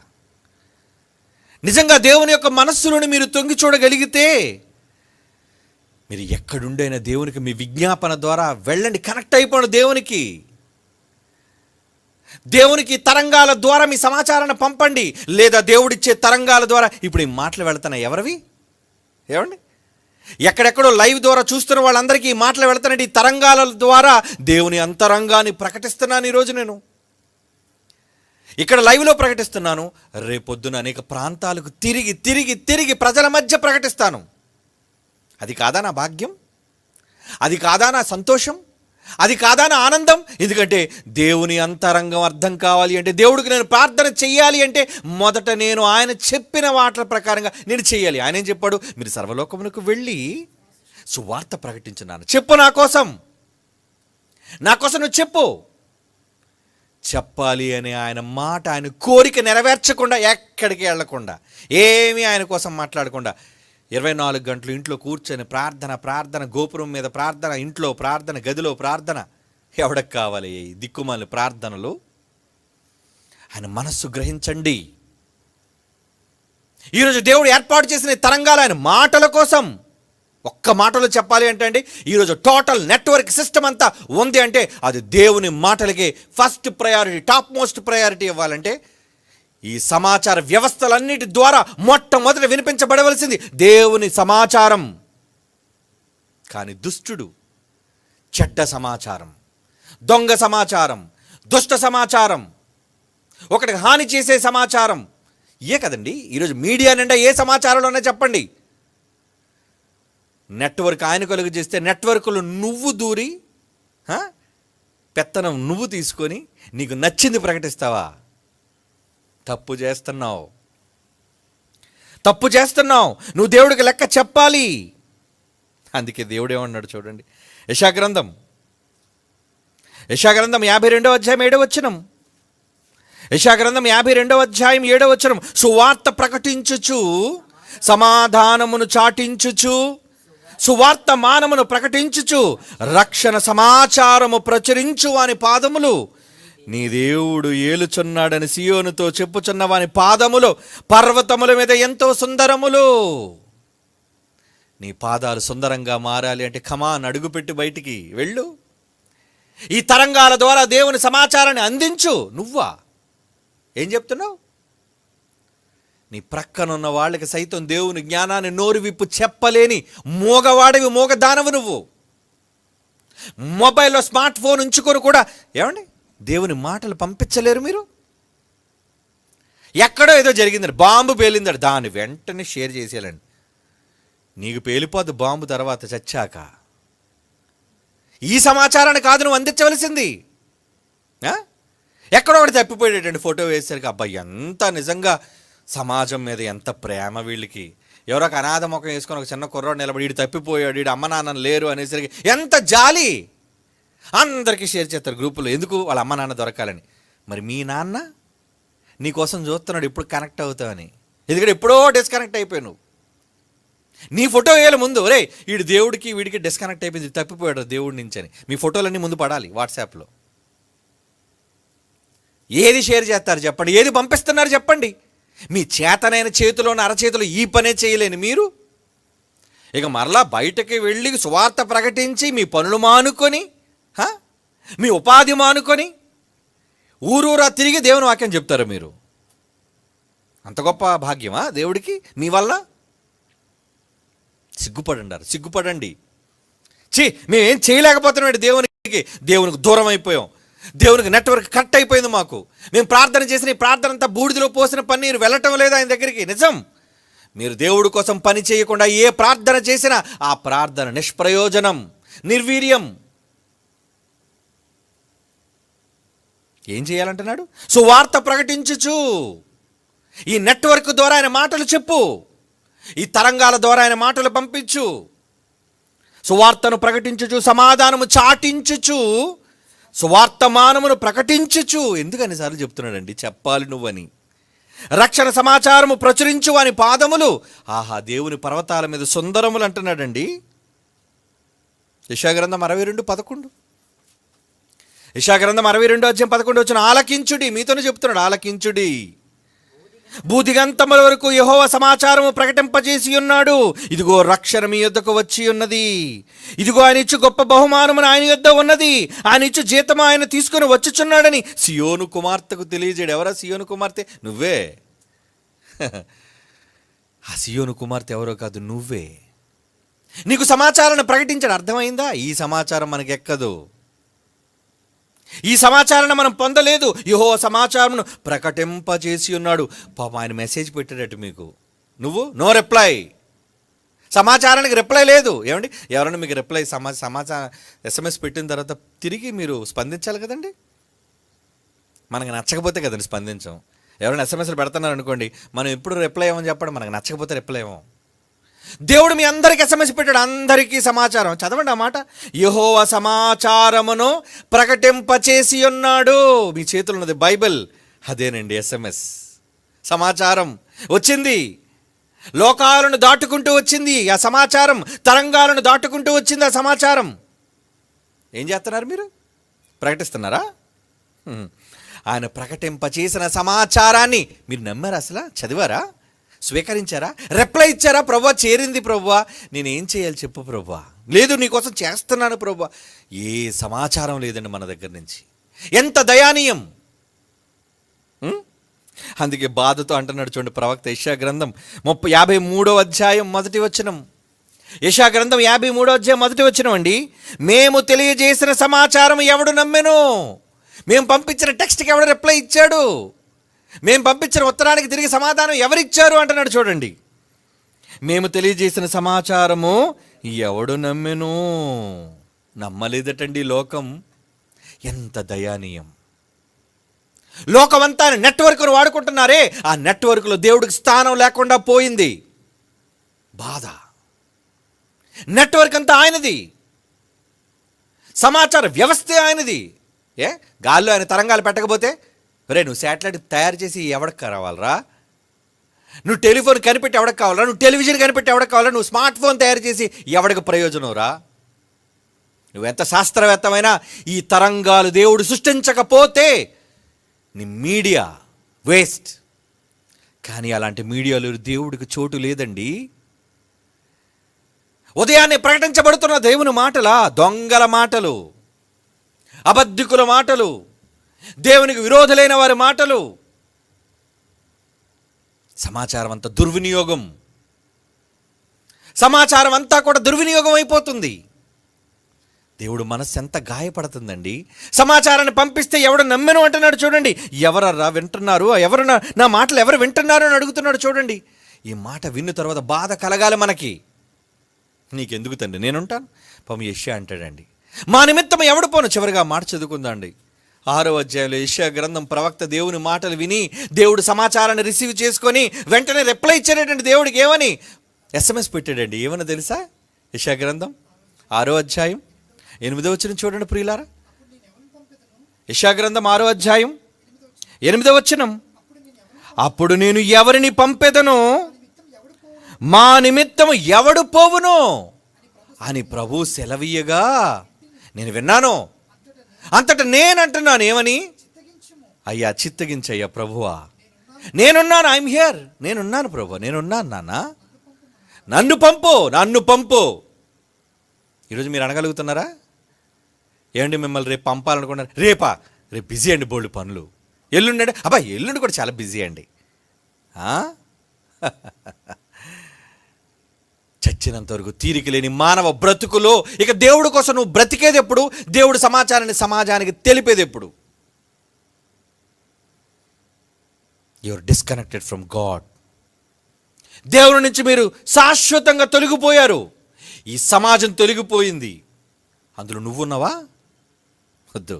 నిజంగా దేవుని యొక్క మనస్సులను మీరు తొంగి చూడగలిగితే మీరు ఎక్కడుండైనా దేవునికి మీ విజ్ఞాపన ద్వారా వెళ్ళండి, కనెక్ట్ అయిపోండి దేవునికి. దేవునికి తరంగాల ద్వారా మీ సమాచారాన్ని పంపండి, లేదా దేవుడిచ్చే తరంగాల ద్వారా. ఇప్పుడు ఈ మాటలు వెళుతున్నాయి ఎవరివి? ఏమండి, ఎక్కడెక్కడో లైవ్ ద్వారా చూస్తున్న వాళ్ళందరికీ ఈ మాటలు వెళుతున్నాయి. ఈ తరంగాల ద్వారా దేవుని అంతరంగాన్ని ప్రకటిస్తున్నాను ఈరోజు. నేను ఇక్కడ లైవ్లో ప్రకటిస్తున్నాను, రేపొద్దున అనేక ప్రాంతాలకు తిరిగి ప్రజల మధ్య ప్రకటిస్తాను. అది కాదా నా భాగ్యం? అది కాదా నా సంతోషం? అది కాదా నా ఆనందం? ఎందుకంటే దేవుని అంతరంగం అర్థం కావాలి అంటే, దేవుడికి నేను ప్రార్థన చెయ్యాలి అంటే మొదట నేను ఆయన చెప్పిన వాటి ప్రకారంగా నేను చెయ్యాలి. ఆయన ఏం చెప్పాడు? మీరు సర్వలోకమునకు వెళ్ళి సువార్త ప్రకటించున్నాను. చెప్పు, నా కోసం నువ్వు చెప్పు. చెప్పాలి అనే ఆయన మాట, ఆయన కోరిక నెరవేర్చకుండా, ఎక్కడికి వెళ్లకుండా, ఏమీ ఆయన కోసం మాట్లాడకుండా 24 గంటలు ఇంట్లో కూర్చొని ప్రార్థన, గోపురం మీద ప్రార్థన, ఇంట్లో ప్రార్థన, గదిలో ప్రార్థన. ఎవడకు కావాలి దిక్కుమాలి ప్రార్థనలు? ఆయన మనస్సు గ్రహించండి. ఈరోజు దేవుడు ఏర్పాటు చేసిన తరంగాలు ఆయన మాటల కోసం. ఒక్క మాటలో చెప్పాలి అంటే అండి, ఈరోజు టోటల్ నెట్వర్క్ సిస్టమ్ అంతా ఉంది అంటే అది దేవుని మాటలకి first priority, top most priority ఇవ్వాలంటే ఈ సమాచార వ్యవస్థలన్నిటి ద్వారా మొట్టమొదట వినిపించబడవలసింది దేవుని సమాచారం. కానీ దుష్టుడు చెడ్డ సమాచారం, దొంగ సమాచారం, దుష్ట సమాచారం, ఒకటికి హాని చేసే సమాచారం కదండి ఈరోజు మీడియా నిండా. ఏ సమాచారంలోనే చెప్పండి, నెట్వర్క్ ఆయన కలుగు చేస్తే నెట్వర్క్లో నువ్వు దూరి పెత్తనం నువ్వు తీసుకొని నీకు నచ్చింది ప్రకటిస్తావా? తప్పు చేస్తున్నావు. నువ్వు దేవుడికి లెక్క చెప్పాలి. అందుకే దేవుడు ఏమన్నాడు చూడండి, యెషయాగ్రంథం 52వ అధ్యాయం 7వ వచనం. యెషయాగ్రంథం 52వ అధ్యాయం 7వ వచనం. సువార్త ప్రకటించుచు సమాధానమును చాటించుచు, సువార్త మానమును ప్రకటించుచు, రక్షణ సమాచారము ప్రచురించు వాని పాదములు నీ దేవుడు ఏలుచున్నాడని సియోనుతో చెప్పుచున్న వాని పాదములు పర్వతముల మీద ఎంతో సుందరములు. నీ పాదాలు సుందరంగా మారాలి అంటే కమాన్, అడుగుపెట్టి బయటికి వెళ్ళు. ఈ తరంగాల ద్వారా దేవుని సమాచారాన్ని అందించు. నువ్వా ఏం చెప్తున్నావు? నీ ప్రక్కనున్న వాళ్ళకి సైతం దేవుని జ్ఞానాన్ని నోరు విప్పు చెప్పలేని మోగవాడివి, మోగదానవు నువ్వు. మొబైల్లో స్మార్ట్ ఫోన్ ఉంచుకొని కూడా ఏమండి దేవుని మాటలు పంపించలేరు మీరు. ఎక్కడో ఏదో జరిగిందండి, బాంబు పేలిందండి, దాన్ని వెంటనే షేర్ చేసేయాలండి. నీకు పేలిపోద్దు బాంబు తర్వాత చచ్చాక. ఈ సమాచారాన్ని కాదు నువ్వు అందించవలసింది. ఎక్కడో ఒకటి తప్పిపోయేటండి ఫోటో వేసేసరికి అబ్బాయి ఎంత నిజంగా సమాజం మీద ఎంత ప్రేమ వీళ్ళకి. ఎవరో ఒక అనాథ ముఖం వేసుకొని ఒక చిన్న కుర్రాడు నిలబడి వీడు తప్పిపోయాడు, వీడు అమ్మ నాన్న లేరు అనేసరికి ఎంత జాలి. అందరికీ షేర్ చేస్తారు గ్రూపులో, ఎందుకు వాళ్ళ అమ్మ నాన్న దొరకాలని. మరి మీ నాన్న నీకోసం చూస్తున్నాడు ఇప్పుడు కనెక్ట్ అవుతావని, ఎందుకంటే ఎప్పుడో డిస్కనెక్ట్ అయిపోయావు. నీ ఫోటో వేయాలి ముందు, రే వీడు దేవుడికి వీడికి డిస్కనెక్ట్ అయిపోయింది, తప్పిపోయాడు దేవుడి నుంచి అని. మీ ఫోటోలన్నీ ముందు పడాలి వాట్సాప్లో. ఏది షేర్ చేస్తారు చెప్పండి, ఏది పంపిస్తున్నారు చెప్పండి. మీ చేతనైన చేతిలోని అరచేతులు ఈ పనే చేయలేని మీరు ఇక మరలా బయటకి వెళ్ళి సువార్త ప్రకటించి మీ పనులు మానుకొని, మీ ఉపాధి మానుకొని ఊరూరా తిరిగి దేవుని వాక్యం చెప్తారు మీరు. అంత గొప్ప భాగ్యమా దేవుడికి మీ వల్ల? సిగ్గుపడండి. మేమేం చేయలేకపోతున్నాం దేవునికి దూరం అయిపోయాం, దేవునికి నెట్వర్క్ కట్ అయిపోయింది మాకు. మేము ప్రార్థన చేసిన ఈ ప్రార్థన అంతా బూడిదలో పోసిన పన్నీరు వెళ్ళటం లేదు ఆయన దగ్గరికి. నిజం, మీరు దేవుడి కోసం పని చేయకుండా ఏ ప్రార్థన చేసినా ఆ ప్రార్థన నిష్ప్రయోజనం, నిర్వీర్యం. ఏం చేయాలంటున్నాడు? సువార్త ప్రకటించుచు, ఈ నెట్వర్క్ ద్వారా ఆయన మాటలు చెప్పు, ఈ తరంగాల ద్వారా ఆయన మాటలు పంపించు, సువార్తను ప్రకటించుచు, సమాధానము చాటించుచు, సువార్తమానమును ప్రకటించుచు. ఎందుకు అన్నిసార్లు చెప్తున్నాడండి? చెప్పాలి నువ్వని. రక్షణ సమాచారము ప్రచురించు అని పాదములు ఆహా దేవుని పర్వతాల మీద సుందరములు అంటున్నాడండి. యెషయాగ్రంథం 62:11. యెషయాగ్రంథం 62:11 ఆలకించుడి, మీతోనే చెప్తున్నాడు, ఆలకించుడి. భూదిగంతముల వరకు యెహోవా సమాచారము ప్రకటింపజేసి ఉన్నాడు. ఇదిగో రక్షణ మీ యొద్దకు వచ్చి ఉన్నది, ఇదిగో ఆయన ఇచ్చు గొప్ప బహుమానము ఆయన యొద్ద ఉన్నది, ఆయన ఇచ్చు జీతము ఆయన తీసుకుని వచ్చుచున్నాడని సియోను కుమార్తెకు తెలియజేయడు. ఎవరా సియోను కుమార్తె? నువ్వే. ఆ సియోను కుమార్తె ఎవరో కాదు, నువ్వే. నీకు సమాచారాన్ని ప్రకటించడం అర్థమైందా? ఈ సమాచారం మనకి ఎక్కదు, ఈ సమాచారాన్ని మనం పొందలేదు. యెహోవా సమాచారమును ప్రకటింపజేసి ఉన్నాడు. పాపం ఆయన మెసేజ్ పెట్టాడట మీకు, నువ్వు నో రిప్లై. సమాచారానికి రిప్లై లేదు. ఏమండి, ఎవరైనా మీకు రిప్లై సమాచారం SMS పెట్టిన తర్వాత తిరిగి మీరు స్పందించాలి కదండి. మనకు నచ్చకపోతే కదండి స్పందించాం. ఎవరైనా SMSలు పెడుతున్నారు అనుకోండి, మనం ఎప్పుడు రిప్లై ఏమని చెప్పడం, మనకు నచ్చకపోతే రిప్లై ఏమో. దేవుడు మీ అందరికీ SMS పెట్టాడు, అందరికీ సమాచారం. చదవండి ఆ మాట, యెహోవా సమాచారమును ప్రకటింపచేసి ఉన్నాడు. మీ చేతులు ఉన్నది బైబిల్, అదేనండి SMS. సమాచారం వచ్చింది, లోకాలను దాటుకుంటూ వచ్చింది ఆ సమాచారం, తరంగాలను దాటుకుంటూ వచ్చింది ఆ సమాచారం. ఏం చేస్తున్నారు మీరు? ప్రకటిస్తున్నారా? ఆయన ప్రకటింపచేసిన సమాచారాన్ని మీరు నమ్మారా? అసలు చదివారా? స్వీకరించారా? రిప్లై ఇచ్చారా? ప్రభువా చేరింది ప్రభువా, నేనేం చేయాలి చెప్పు ప్రభువా. లేదు నీకోసం చేస్తున్నాను ప్రభువా. ఏ సమాచారం లేదండి మన దగ్గర నుంచి. ఎంత దయానీయం. అందుకే బాధతో అంటున్నాడు చూడండి ప్రవక్త యెషయాగ్రంథం 53 మొదటి వచనం. యెషయాగ్రంథం 53 మొదటి వచనం అండి. మేము తెలియజేసిన సమాచారం ఎవడు నమ్మెను? మేము పంపించిన టెక్స్ట్కి ఎవడు రిప్లై ఇచ్చాడు? మేము పంపించిన ఉత్తరానికి తిరిగి సమాధానం ఎవరిచ్చారు అంటున్నాడు చూడండి. మేము తెలియజేసిన సమాచారము ఎవడు నమ్మెను? నమ్మలేదటండి లోకం. ఎంత దయానీయం. లోకమంతా నెట్వర్క్ను వాడుకుంటున్నారే, ఆ నెట్వర్క్లో దేవుడికి స్థానం లేకుండా పోయింది. బాధ. నెట్వర్క్ అంతా ఆయనది, సమాచార వ్యవస్థే ఆయనది. గాల్లో ఆయన తరంగాలు పెట్టకపోతే, రే నువ్వు శాటిలైట్ తయారు చేసి ఎవడికి రావాలరా? నువ్వు టెలిఫోన్ కనిపెట్టి ఎవడికి కావాలరా? నువ్వు టెలివిజన్ కనిపెట్టి ఎవడికి కావాలరా? నువ్వు స్మార్ట్ ఫోన్ తయారు చేసి ఎవడికి ప్రయోజనం రా? నువ్వెంత శాస్త్రవేత్తమైనా ఈ తరంగాలు దేవుడు సృష్టించకపోతే నీ మీడియా వేస్ట్. కానీ అలాంటి మీడియాలో దేవుడికి చోటు లేదండి. ఉదయాన్నే ప్రకటించబడుతున్న దేవుని మాటలా? దొంగల మాటలు, అబద్ధికుల మాటలు, దేవునికి విరోధులైన వారి మాటలు. సమాచారం అంతా దుర్వినియోగం. సమాచారం అంతా కూడా దుర్వినియోగం అయిపోతుంది. దేవుడు మనస్సు ఎంత గాయపడుతుందండి. సమాచారాన్ని పంపిస్తే ఎవడు నమ్మెను అంటున్నాడు చూడండి. ఎవరన్నా వింటున్నారు, ఎవరు నా మాటలు ఎవరు వింటున్నారు అని అడుగుతున్నాడు చూడండి. ఈ మాట విన్న తర్వాత బాధ కలగాలి మనకి. నీకెందుకు తండ్రి, నేనుంటాను. పాపం యెషయా అంటాడండి, మా నిమిత్తం ఎవడు పోను. చివరిగా మాట చదువుకుందా అండి. 6వ అధ్యాయంలో యెషయా గ్రంథం ప్రవక్త దేవుని మాటలు విని దేవుడు సమాచారాన్ని రిసీవ్ చేసుకొని వెంటనే రిప్లై ఇచ్చాడటండి. దేవుడికి ఏమని SMS పెట్టాడండి. ఏమన్నా తెలుసా? యెషయా గ్రంథం 6వ అధ్యాయం 8వ వచనం చూడండి ప్రియులారా. యెషయా గ్రంథం 6వ అధ్యాయం 8వ వచనం, అప్పుడు నేను ఎవరిని పంపెదను, మా నిమిత్తం ఎవడు పోవును అని ప్రభు సెలవీయగా నేను విన్నాను. అంతటా నేనంటున్నాను ఏమని, అయ్యా చిత్తగించయ్యా ప్రభువా, నేనున్నాను. ఐఎమ్ హియర్, నేనున్నాను ప్రభు, నేనున్నాను నాన్న, నన్ను పంపు, నన్ను పంపు. ఈరోజు మీరు అనగలుగుతున్నారా? ఏమండి మిమ్మల్ని రేపు పంపాలనుకున్నారు, రేపా? రేపు బిజీ అండి, బోల్డ్ పనులు. ఎల్లుండి అంటే అబ్బా ఎల్లుండి కూడా చాలా బిజీ అండి. చచ్చినంత వరకు తీరిక లేని మానవ బ్రతుకులో ఇక దేవుడి కోసం నువ్వు బ్రతికేది ఎప్పుడు? దేవుడి సమాచారాన్ని సమాజానికి తెలిపేది ఎప్పుడు? You are disconnected from God. దేవుడి నుంచి మీరు శాశ్వతంగా తొలగిపోయారు. ఈ సమాజం తొలగిపోయింది, అందులో నువ్వున్నావా? వద్దు.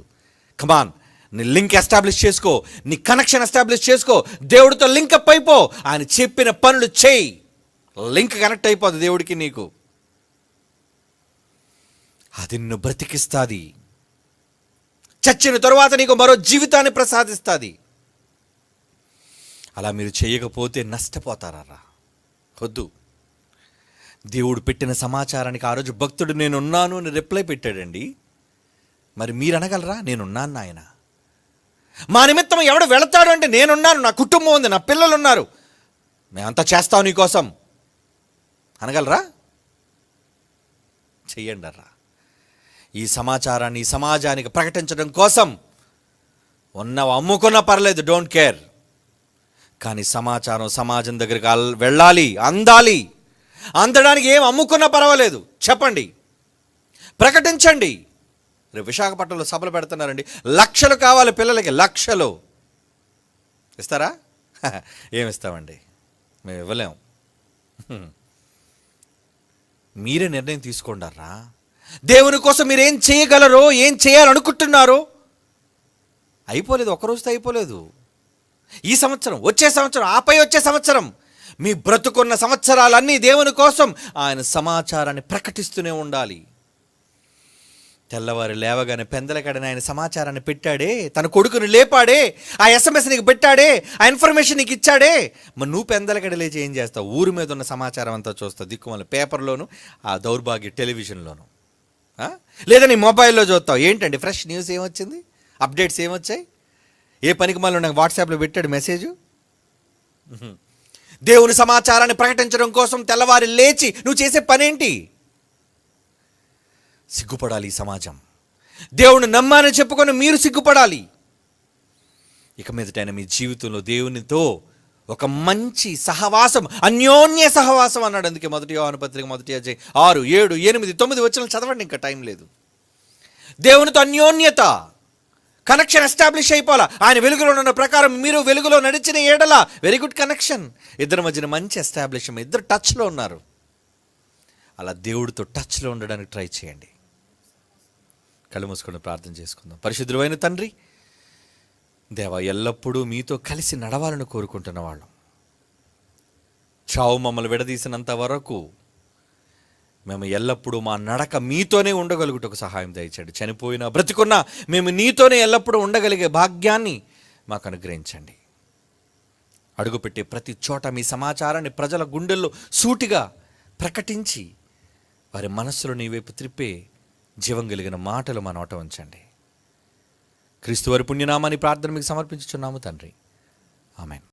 కమాన్, నీ లింక్ ఎస్టాబ్లిష్ చేసుకో, నీ కనెక్షన్ ఎస్టాబ్లిష్ చేసుకో, దేవుడితో లింకప్ అయిపో, ఆయన చెప్పిన పనులు చేయి. లింక్ కనెక్ట్ అయిపోద్ది దేవుడికి నీకు. అది నిన్ను బ్రతికిస్తుంది. చచ్చిన తరువాత నీకు మరో జీవితాన్ని ప్రసాదిస్తుంది. అలా మీరు చేయకపోతే నష్టపోతారా? వద్దు. దేవుడు పెట్టిన సమాచారానికి ఆ రోజు భక్తుడు నేనున్నాను అని రిప్లై పెట్టాడండి. మరి మీరు అనగలరా నేనున్నాను నాయన? మా నిమిత్తం ఎవడు వెళతాడు అంటే నేనున్నాను, నా కుటుంబం ఉంది, నా పిల్లలు ఉన్నారు, మేమంతా చేస్తాం నీకోసం అనగలరా? చెయ్యండి అర్రా. ఈ సమాచారాన్ని ఈ సమాజానికి ప్రకటించడం కోసం ఉన్నవి అమ్ముకున్నా పర్లేదు, డోంట్ కేర్. కానీ సమాచారం సమాజం దగ్గరికి వెళ్ళాలి, అందాలి. అందడానికి ఏం అమ్ముకున్నా పర్వాలేదు, చెప్పండి, ప్రకటించండి. రేపు విశాఖపట్నంలో సభలు పెడుతున్నారండి, లక్షలు కావాలి పిల్లలకి, లక్షలు. ఇస్తారా? ఏమిస్తామండి, మేము ఇవ్వలేము. మీరే నిర్ణయం తీసుకోండారా. దేవుని కోసం మీరు ఏం చేయగలరో, ఏం చేయాలనుకుంటున్నారో. అయిపోలేదు, ఒక్కరోజుతో అయిపోలేదు. ఈ సంవత్సరం, వచ్చే సంవత్సరం, ఆపై వచ్చే సంవత్సరం, మీ బ్రతుకున్న సంవత్సరాలన్నీ దేవుని కోసం ఆయన సమాచారాన్ని ప్రకటిస్తూనే ఉండాలి. తెల్లవారు లేవగానే పెందలకడని ఆయన సమాచారాన్ని పెట్టాడే, తన కొడుకుని లేపాడే, ఆ SMS నీకు పెట్టాడే, ఆ ఇన్ఫర్మేషన్ నీకు ఇచ్చాడే. మరి నువ్వు పెందలకడ లేచి ఏం చేస్తావు? ఊరి మీద ఉన్న సమాచారం అంతా చూస్తావు, దిక్కుమల పేపర్లోను, ఆ దౌర్భాగ్య టెలివిజన్లోను, లేదా నీ మొబైల్లో చూస్తావు. ఏంటండి ఫ్రెష్ న్యూస్ ఏమొచ్చింది, అప్డేట్స్ ఏమొచ్చాయి? ఏ పనికి మళ్ళీ నాకు వాట్సాప్లో పెట్టాడు మెసేజ్. దేవుని సమాచారాన్ని ప్రకటించడం కోసం తెల్లవారి లేచి నువ్వు చేసే పనేంటి? సిగ్గుపడాలి ఈ సమాజం. దేవుని నమ్మానని చెప్పుకొని మీరు సిగ్గుపడాలి. ఇక మీదటైనా మీ జీవితంలో దేవునితో ఒక మంచి సహవాసం, అన్యోన్య సహవాసం అన్నాడు. అందుకే 1 యోహాను పత్రిక 1 అధ్యాయం 6, 7, 8, 9 వచనాలు చదవండి, ఇంకా టైం లేదు. దేవునితో అన్యోన్యత, కనెక్షన్ ఎస్టాబ్లిష్ అయిపోవాలా. ఆయన వెలుగులో ఉన్న ప్రకారం మీరు వెలుగులో నడిచిన ఏడల వెరీ గుడ్ కనెక్షన్. ఇద్దరి మధ్యన మంచి ఎస్టాబ్లిష్మెంట్, ఇద్దరు టచ్లో ఉన్నారు. అలా దేవుడితో టచ్లో ఉండడానికి ట్రై చేయండి. కళ్ళు మూసుకొని ప్రార్థన చేసుకుందాం. పరిశుద్ధుడైన తండ్రి, దేవా, ఎల్లప్పుడూ మీతో కలిసి నడవాలని కోరుకుంటున్న వాళ్ళం. చావు మమ్మల్ని విడదీసినంత వరకు మేము ఎల్లప్పుడూ మా నడక మీతోనే ఉండగలుగుటకు సహాయం దయచండి. చనిపోయినా బ్రతికున్నా మేము నీతోనే ఎల్లప్పుడూ ఉండగలిగే భాగ్యాన్ని మాకు అనుగ్రహించండి. అడుగుపెట్టే ప్రతి చోట మీ సమాచారాన్ని ప్రజల గుండెల్లో సూటిగా ప్రకటించి వారి మనస్సులో నీ వైపు త్రిప్పే జీవం కలిగిన మాటలు మా నోట ఉంచండి. క్రీస్తు వారి పుణ్యనామాన్ని ప్రార్థన మీకు సమర్పించుచున్నాము తండ్రి. ఆమేన్.